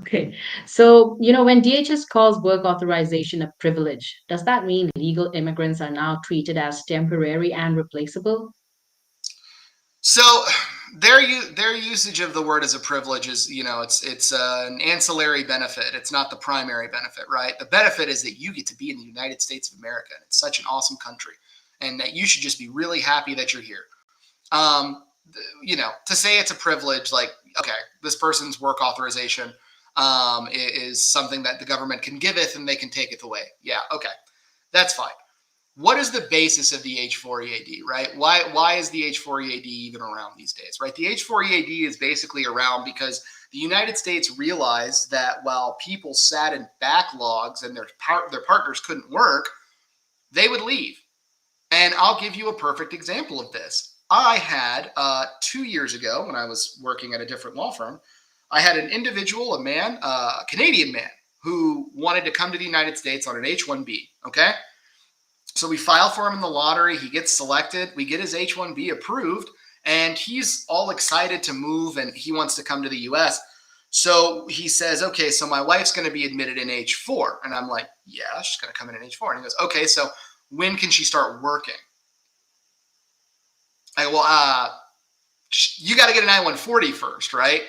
Okay. So, when DHS calls work authorization a privilege, does that mean legal immigrants are now treated as temporary and replaceable? So their usage of the word as a privilege is, it's an ancillary benefit. It's not the primary benefit, right? The benefit is that you get to be in the United States of America, and it's such an awesome country, and that you should just be really happy that you're here. To say it's a privilege, like, okay, this person's work authorization is something that the government can giveth and they can take it away. Yeah, okay, that's fine. What is the basis of the H-4 EAD, right? Why is the H-4 EAD even around these days, right? The H-4 EAD is basically around because the United States realized that while people sat in backlogs and their partners couldn't work, they would leave. And I'll give you a perfect example of this. I had 2 years ago, when I was working at a different law firm, I had an individual, a man, a Canadian man, who wanted to come to the United States on an H-1B, okay? So we file for him in the lottery. He gets selected. We get his H-1B approved, and he's all excited to move, and he wants to come to the U.S. So he says, okay, so my wife's going to be admitted in H-4. And I'm like, yeah, she's going to come in H-4. And he goes, okay, so when can she start working? I go, well, you got to get an I-140 first, right?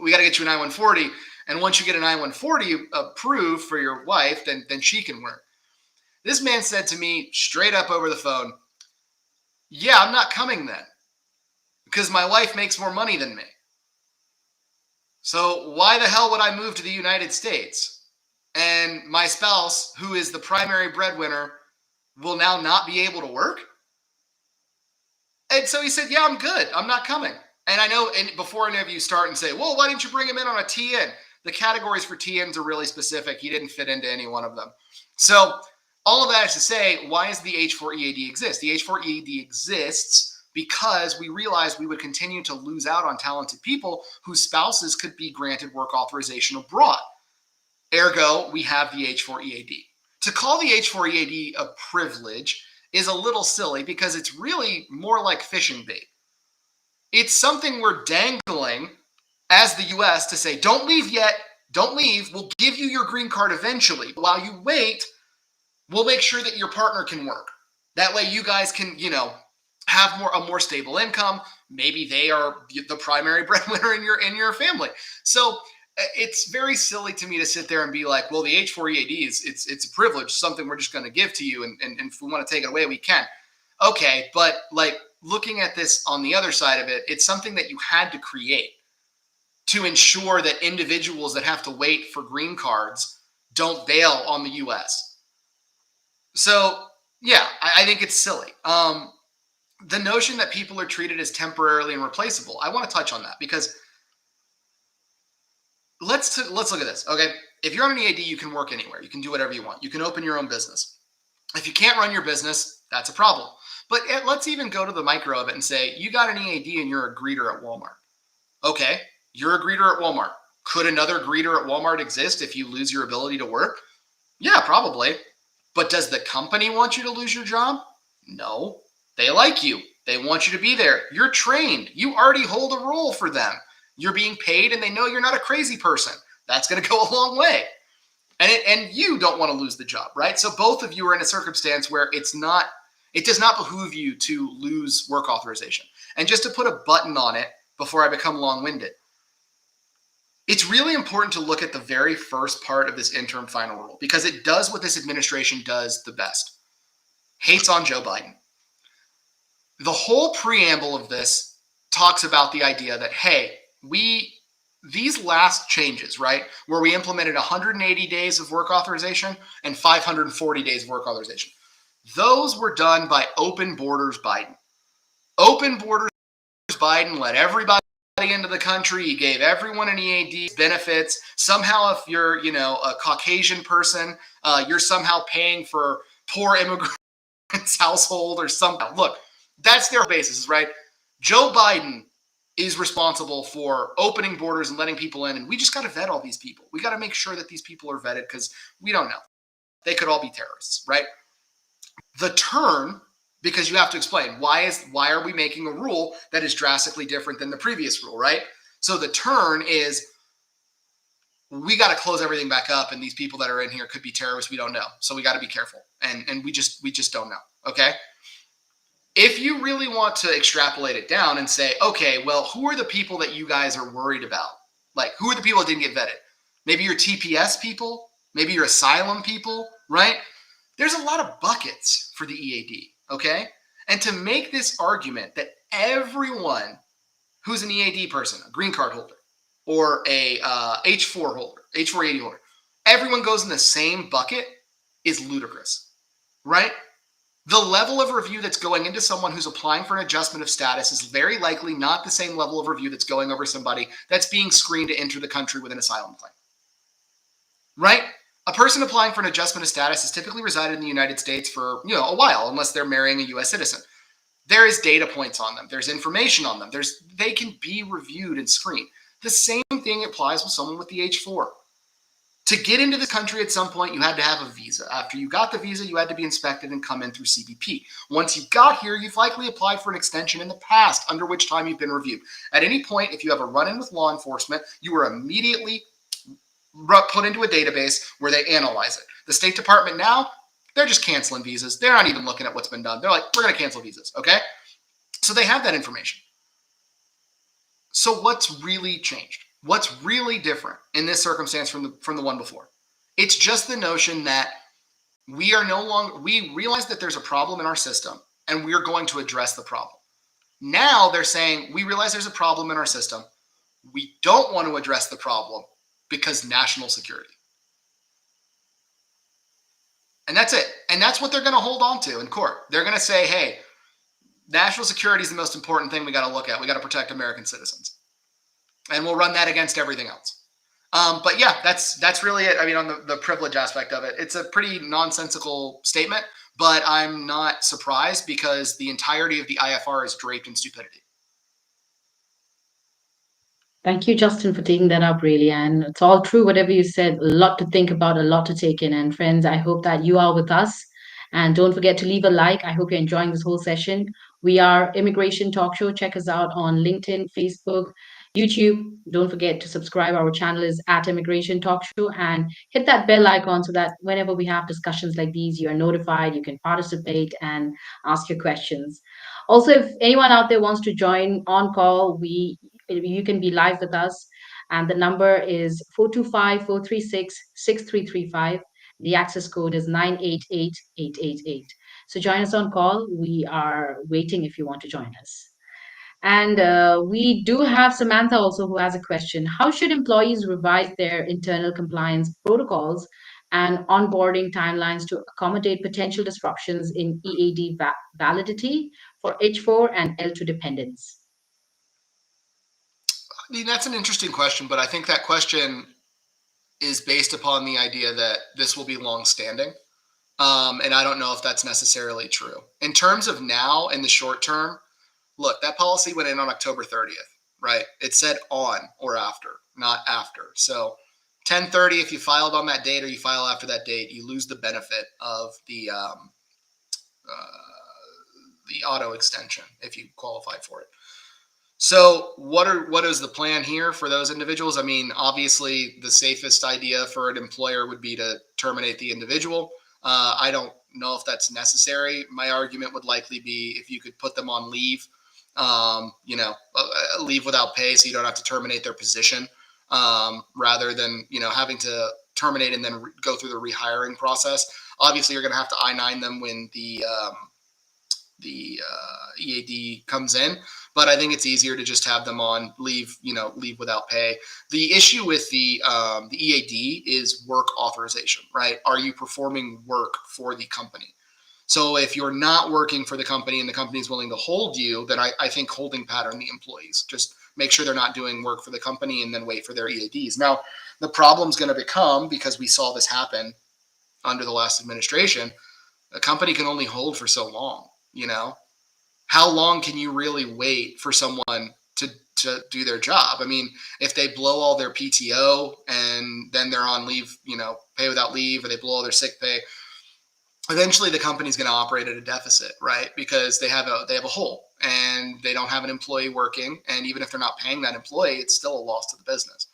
We got to get you an I-140. And once you get an I-140 approved for your wife, then she can work. This man said to me straight up over the phone, yeah, I'm not coming then because my wife makes more money than me. So why the hell would I move to the United States? And my spouse, who is the primary breadwinner, will now not be able to work? And so he said, yeah, I'm good. I'm not coming. And I know, and before any of you start and say, well, why didn't you bring him in on a TN? The categories for TNs are really specific. He didn't fit into any one of them. So all of that is to say, why does the H-4 EAD exist? The H-4 EAD exists because we realized we would continue to lose out on talented people whose spouses could be granted work authorization abroad. Ergo, we have the H-4 EAD. To call the H-4 EAD a privilege is a little silly because it's really more like fishing bait. It's something we're dangling as the U.S. to say, don't leave yet, don't leave, we'll give you your green card eventually. While you wait, we'll make sure that your partner can work. That way you guys can, have a more stable income. Maybe they are the primary breadwinner in your family. So it's very silly to me to sit there and be like, well, the H-4 EAD it's a privilege, something we're just going to give to you. And if we want to take it away, we can. Okay, but like looking at this on the other side of it, it's something that you had to create to ensure that individuals that have to wait for green cards don't bail on the US. So, yeah, I think it's silly. The notion that people are treated as temporarily and replaceable, I want to touch on that because let's look at this. Okay, if you're on an EAD, you can work anywhere. You can do whatever you want. You can open your own business. If you can't run your business, that's a problem. But let's even go to the micro of it and say you got an EAD and you're a greeter at Walmart. Okay, you're a greeter at Walmart. Could another greeter at Walmart exist if you lose your ability to work? Yeah, probably. But does the company want you to lose your job? No. They like you. They want you to be there. You're trained. You already hold a role for them. You're being paid and they know you're not a crazy person. That's going to go a long way. And you don't want to lose the job, right? So both of you are in a circumstance where it does not behoove you to lose work authorization. And just to put a button on it before I become long-winded, it's really important to look at the very first part of this interim final rule because it does what this administration does the best. Hates on Joe Biden. The whole preamble of this talks about the idea that, hey, these last changes, right, where we implemented 180 days of work authorization and 540 days of work authorization, those were done by open borders Biden. Open borders Biden let everybody into the country. He gave everyone an EAD benefits. Somehow, if you're, a Caucasian person, you're somehow paying for poor immigrants' household or something. Look, that's their basis, right? Joe Biden is responsible for opening borders and letting people in, and we just got to vet all these people. We got to make sure that these people are vetted because we don't know. They could all be terrorists, right? The turn, because you have to explain why are we making a rule that is drastically different than the previous rule, right? So the turn is we got to close everything back up, and these people that are in here could be terrorists. We don't know, so we got to be careful, and we just don't know. Okay. If you really want to extrapolate it down and say, okay, well, who are the people that you guys are worried about? Like, who are the people that didn't get vetted? Maybe your TPS people, maybe your asylum people, right? There's a lot of buckets for the EAD, okay? And to make this argument that everyone who's an EAD person, a green card holder, or a H4 holder, H4 EAD holder, everyone goes in the same bucket is ludicrous, right? The level of review that's going into someone who's applying for an adjustment of status is very likely not the same level of review that's going over somebody that's being screened to enter the country with an asylum claim, right? A person applying for an adjustment of status has typically resided in the United States for, a while, unless they're marrying a U.S. citizen. There is data points on them. There's information on them. They can be reviewed and screened. The same thing applies with someone with the H4. To get into the country at some point, you had to have a visa. After you got the visa, you had to be inspected and come in through CBP. Once you got here, you've likely applied for an extension in the past, under which time you've been reviewed. At any point, if you have a run-in with law enforcement, you are immediately put into a database where they analyze it. The State Department now, they're just canceling visas. They're not even looking at what's been done. They're like, we're going to cancel visas, okay? So they have that information. So what's really changed? What's really different in this circumstance from the one before? It's just the notion that we realize that there's a problem in our system and we're going to address the problem. Now they're saying we realize there's a problem in our system. We don't want to address the problem because national security. And that's it. And that's what they're going to hold on to in court. They're going to say, hey, national security is the most important thing we got to look at. We got to protect American citizens. And we'll run that against everything else. But yeah, that's really it. I mean, on the privilege aspect of it, it's a pretty nonsensical statement, but I'm not surprised because the entirety of the IFR is draped in stupidity. Thank you, Justin, for taking that up, really. And it's all true, whatever you said, a lot to think about, a lot to take in. And friends, I hope that you are with us. And don't forget to leave a like. I hope you're enjoying this whole session. We are Immigration Talk Show. Check us out on LinkedIn, Facebook, YouTube. Don't forget to subscribe. Our channel is at Immigration Talk Show and hit that bell icon so that whenever we have discussions like these, you are notified, you can participate and ask your questions. Also, if anyone out there wants to join on call, you can be live with us. And the number is 425-436-6335. The access code is 988888. So join us on call. We are waiting if you want to join us. And we do have Samantha also who has a question. How should employees revise their internal compliance protocols and onboarding timelines to accommodate potential disruptions in EAD validity for H4 and L2 dependents? I mean, that's an interesting question, but I think that question is based upon the idea that this will be long-standing. And I don't know if that's necessarily true. In terms of now, in the short term, look, that policy went in on October 30th, right? It said on or after, not after. So 10/30, if you filed on that date or you file after that date, you lose the benefit of the auto extension if you qualified for it. So what is the plan here for those individuals? I mean, obviously, the safest idea for an employer would be to terminate the individual. I don't know if that's necessary. My argument would likely be if you could put them on leave, leave without pay, so you don't have to terminate their position, rather than having to terminate and then go through the rehiring process. Obviously, you're going to have to I-9 them when the EAD comes in, but I think it's easier to just have them on leave, leave without pay. The issue with the EAD is work authorization, right? Are you performing work for the company? So if you're not working for the company and the company is willing to hold you, then I think holding pattern the employees. Just make sure they're not doing work for the company and then wait for their EADs. Now, the problem's going to become, because we saw this happen under the last administration, a company can only hold for so long. How long can you really wait for someone to do their job? I mean, if they blow all their PTO and then they're on leave, pay without leave, or they blow all their sick pay, eventually the company's going to operate at a deficit, right? Because they have a hole and they don't have an employee working, and even if they're not paying that employee, it's still a loss to the business.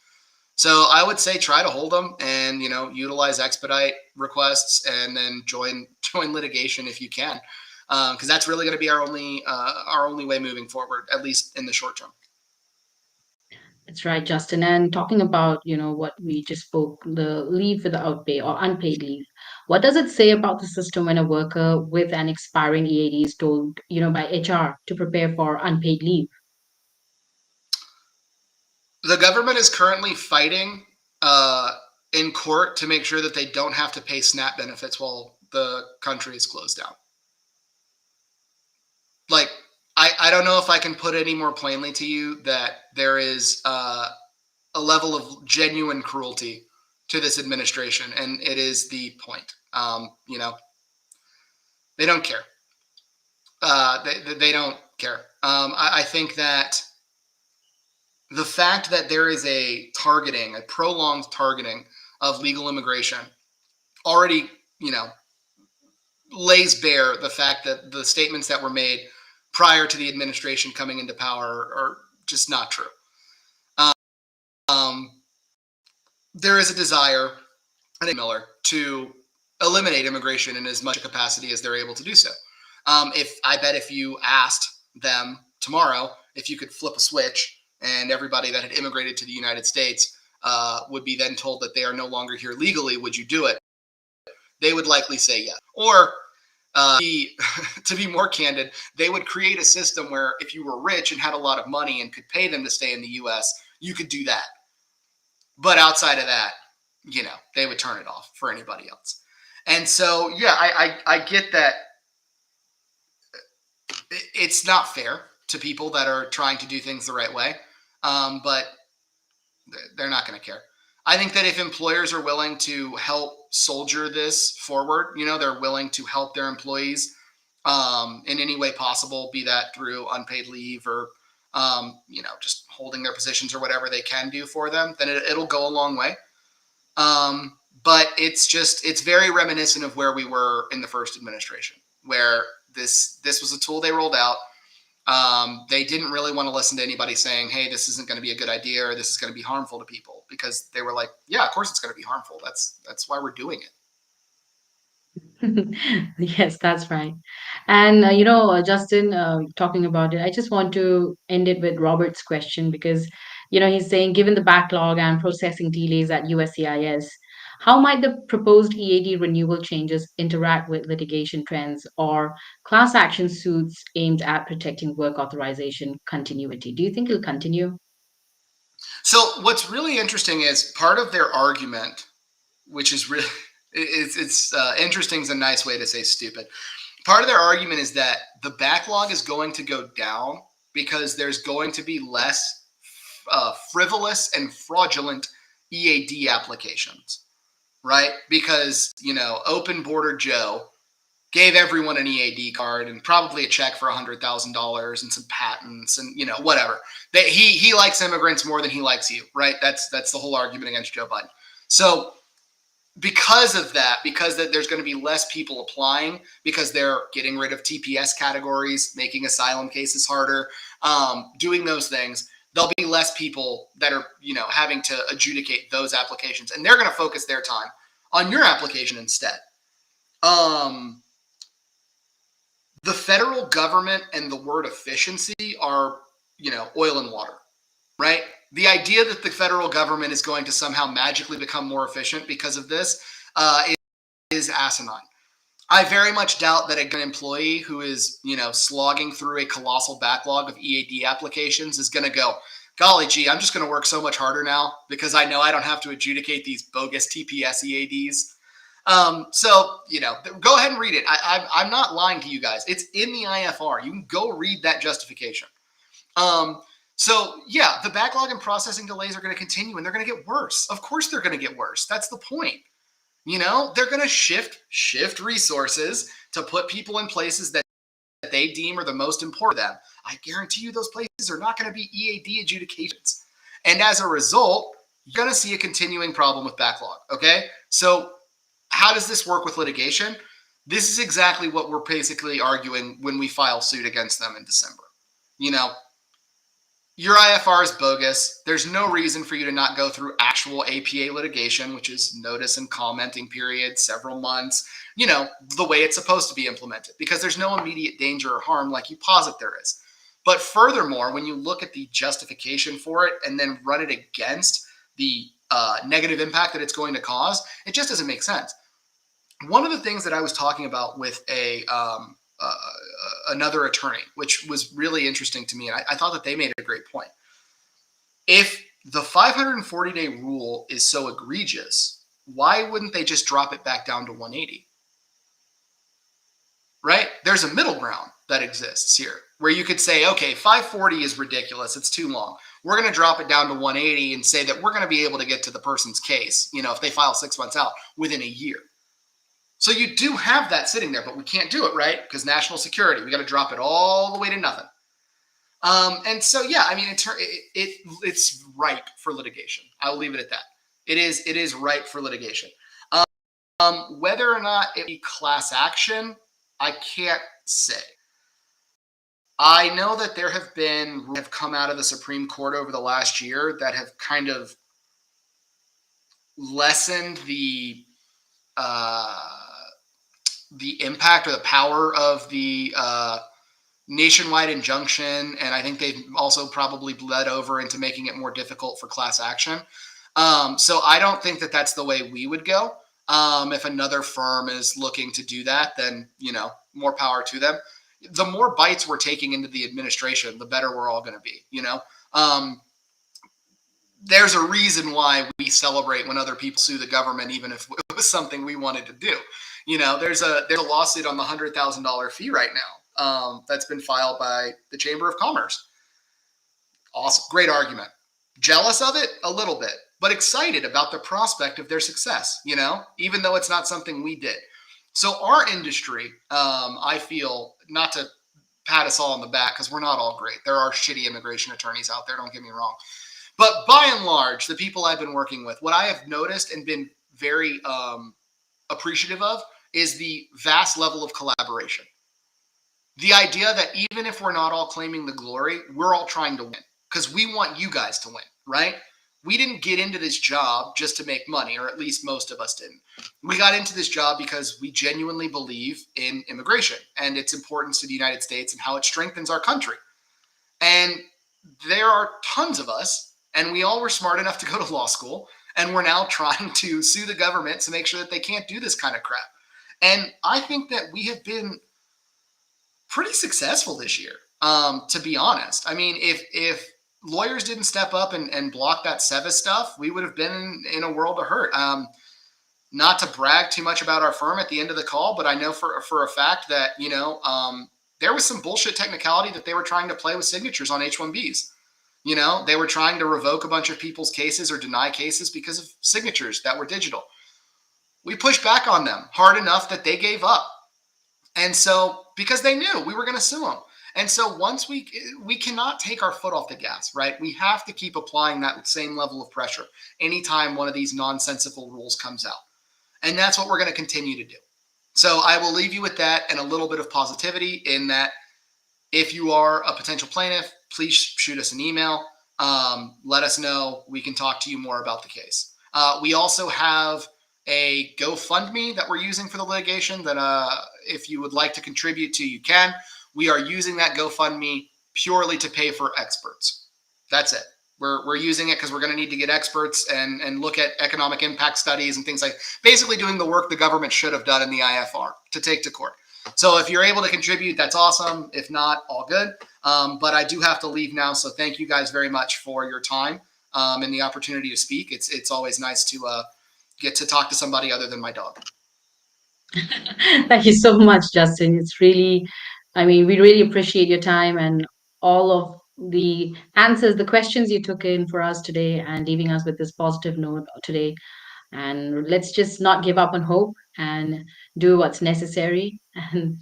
So I would say try to hold them and utilize expedite requests and then join litigation if you can, because that's really going to be our only way moving forward, at least in the short term. That's right, Justin. And talking about, what we just spoke, the leave without pay or unpaid leave. What does it say about the system when a worker with an expiring EAD is told, by HR to prepare for unpaid leave? The government is currently fighting in court to make sure that they don't have to pay SNAP benefits while the country is closed down. Like, I don't know if I can put any more plainly to you that there is a level of genuine cruelty to this administration, and it is the point. They don't care. They don't care. I think that the fact that there is a prolonged targeting of legal immigration already, lays bare the fact that the statements that were made prior to the administration coming into power are just not true. There is a desire, Miller, to eliminate immigration in as much capacity as they're able to do so. I bet if you asked them tomorrow if you could flip a switch and everybody that had immigrated to the United States would be then told that they are no longer here legally, would you do it? They would likely say yes. Or to be more candid, they would create a system where if you were rich and had a lot of money and could pay them to stay in the U.S., you could do that. But outside of that, they would turn it off for anybody else. And so, yeah, I get that it's not fair to people that are trying to do things the right way, but they're not going to care. I think that if employers are willing to help soldier this forward, they're willing to help their employees in any way possible, be that through unpaid leave or, just holding their positions or whatever they can do for them, then it'll go a long way. But it's very reminiscent of where we were in the first administration, where this was a tool they rolled out. They didn't really want to listen to anybody saying, hey, this isn't going to be a good idea or this is going to be harmful to people, because they were like, yeah, of course it's going to be harmful. That's why we're doing it. Yes, that's right. And, Justin, talking about it, I just want to end it with Robert's question because, he's saying, given the backlog and processing delays at USCIS, How might the proposed EAD renewal changes interact with litigation trends or class action suits aimed at protecting work authorization continuity? Do you think it'll continue? So what's really interesting is part of their argument, which is really it's interesting is a nice way to say stupid. Part of their argument is that the backlog is going to go down because there's going to be less frivolous and fraudulent EAD applications, right? Because open border Joe gave everyone an EAD card and probably a check for $100,000 and some patents and whatever. He likes immigrants more than he likes you, right? That's the whole argument against Joe Biden. So because of that, because there's going to be less people applying because they're getting rid of TPS categories, making asylum cases harder, doing those things, there'll be less people that are having to adjudicate those applications, and they're going to focus their time on your application instead. The federal government and the word efficiency are, oil and water, right? The idea that the federal government is going to somehow magically become more efficient because of this is asinine. I very much doubt that an employee who is, slogging through a colossal backlog of EAD applications is going to go, golly gee, I'm just going to work so much harder now because I know I don't have to adjudicate these bogus TPS EADs. So, go ahead and read it. I'm not lying to you guys. It's in the IFR. You can go read that justification. So yeah, the backlog and processing delays are going to continue and they're going to get worse. Of course they're going to get worse. That's the point. They're going to shift resources to put people in places that they deem are the most important to them. I guarantee you those places are not going to be EAD adjudications. And as a result, you're going to see a continuing problem with backlog. Okay. So how does this work with litigation? This is exactly what we're basically arguing when we file suit against them in December. Your IFR is bogus. There's no reason for you to not go through actual APA litigation, which is notice and commenting period, several months, the way it's supposed to be implemented, because there's no immediate danger or harm like you posit there is. But furthermore, when you look at the justification for it and then run it against the negative impact that it's going to cause, it just doesn't make sense. One of the things that I was talking about with another attorney, which was really interesting to me, and I thought that they made a great point. If the 540-day rule is so egregious, why wouldn't they just drop it back down to 180? Right? There's a middle ground that exists here where you could say, okay, 540 is ridiculous. It's too long. We're going to drop it down to 180 and say that we're going to be able to get to the person's case, if they file 6 months out, within a year. So you do have that sitting there, but we can't do it, right? Because national security, we got to drop it all the way to nothing. And so, yeah, I mean, it's ripe for litigation. I'll leave it at that. It is ripe for litigation. Whether or not it be class action, I can't say. I know that there have come out of the Supreme Court over the last year that have kind of lessened the impact or the power of the nationwide injunction, and I think they've also probably bled over into making it more difficult for class action. So I don't think that that's the way we would go. If another firm is looking to do that, then more power to them. The more bites we're taking into the administration, the better we're all going to be. There's a reason why we celebrate when other people sue the government, even if it was something we wanted to do. There's a lawsuit on the $100,000 fee right now that's been filed by the Chamber of Commerce. Awesome. Great argument. Jealous of it? A little bit, but excited about the prospect of their success, even though it's not something we did. So our industry, I feel, not to pat us all on the back because we're not all great. There are shitty immigration attorneys out there, don't get me wrong. But by and large, the people I've been working with, what I have noticed and been very appreciative of is the vast level of collaboration. The idea that even if we're not all claiming the glory, we're all trying to win because we want you guys to win, right? We didn't get into this job just to make money, or at least most of us didn't. We got into this job because we genuinely believe in immigration and its importance to the United States and how it strengthens our country. And there are tons of us, and we all were smart enough to go to law school, And we're now trying to sue the government to make sure that they can't do this kind of crap. And I think that we have been pretty successful this year, to be honest. I mean, if lawyers didn't step up and block that SEVA stuff, we would have been in a world of hurt. Not to brag too much about our firm at the end of the call, but I know for a fact that, there was some bullshit technicality that they were trying to play with signatures on H-1Bs. They were trying to revoke a bunch of people's cases or deny cases because of signatures that were digital. We pushed back on them hard enough that they gave up. And so, because they knew we were going to sue them. And so once we cannot take our foot off the gas, right? We have to keep applying that same level of pressure anytime one of these nonsensical rules comes out. And that's what we're going to continue to do. So I will leave you with that and a little bit of positivity in that if you are a potential plaintiff, please shoot us an email. Let us know. We can talk to you more about the case. We also have a GoFundMe that we're using for the litigation that if you would like to contribute to, you can. We are using that GoFundMe purely to pay for experts. That's it. We're using it because we're going to need to get experts and look at economic impact studies and things like basically doing the work the government should have done in the IFR to take to court. So if you're able to contribute, that's awesome. If not, all good. But I do have to leave now. So thank you guys very much for your time and the opportunity to speak. It's always nice to get to talk to somebody other than my dog. Thank you so much, Justin. It's really, I mean, we really appreciate your time and all of the answers, the questions you took in for us today and leaving us with this positive note today. And let's just not give up on hope and do what's necessary. And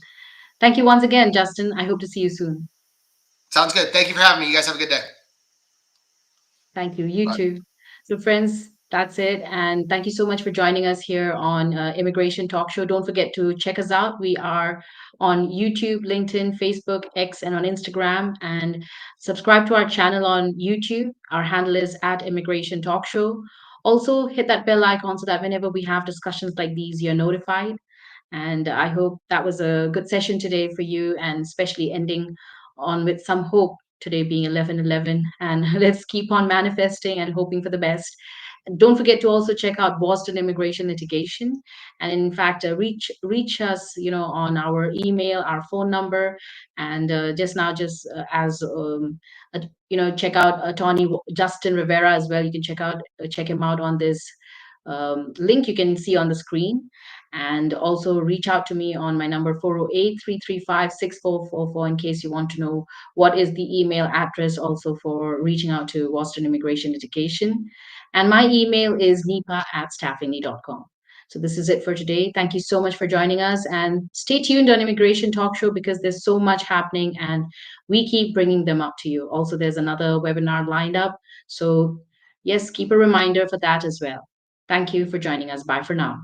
thank you once again, Justin. I hope to see you soon. Sounds good. Thank you for having me. You guys have a good day. Thank you. You Bye. too. So, friends, that's it. And thank you so much for joining us here on Immigration Talk Show. Don't forget to check us out. We are on YouTube, LinkedIn, Facebook, X, and on Instagram. And subscribe to our channel on YouTube. Our handle is at Immigration Talk Show. Also, hit that bell icon so that whenever we have discussions like these, you're notified. And I hope that was a good session today for you, and especially ending on with some hope today being 11/11. And let's keep on manifesting and hoping for the best. And don't forget to also check out Boston Immigration Litigation, and in fact, reach us, on our email, our phone number, and check out Attorney Justin Rivera as well. You can check him out on this link you can see on the screen, and also reach out to me on my number 408-335-6444 in case you want to know what is the email address also for reaching out to Boston Immigration Litigation. And my email is nipa@staffingly.com. So this is it for today. Thank you so much for joining us, and stay tuned on Immigration Talk Show because there's so much happening and we keep bringing them up to you. Also, there's another webinar lined up. So yes, keep a reminder for that as well. Thank you for joining us. Bye for now.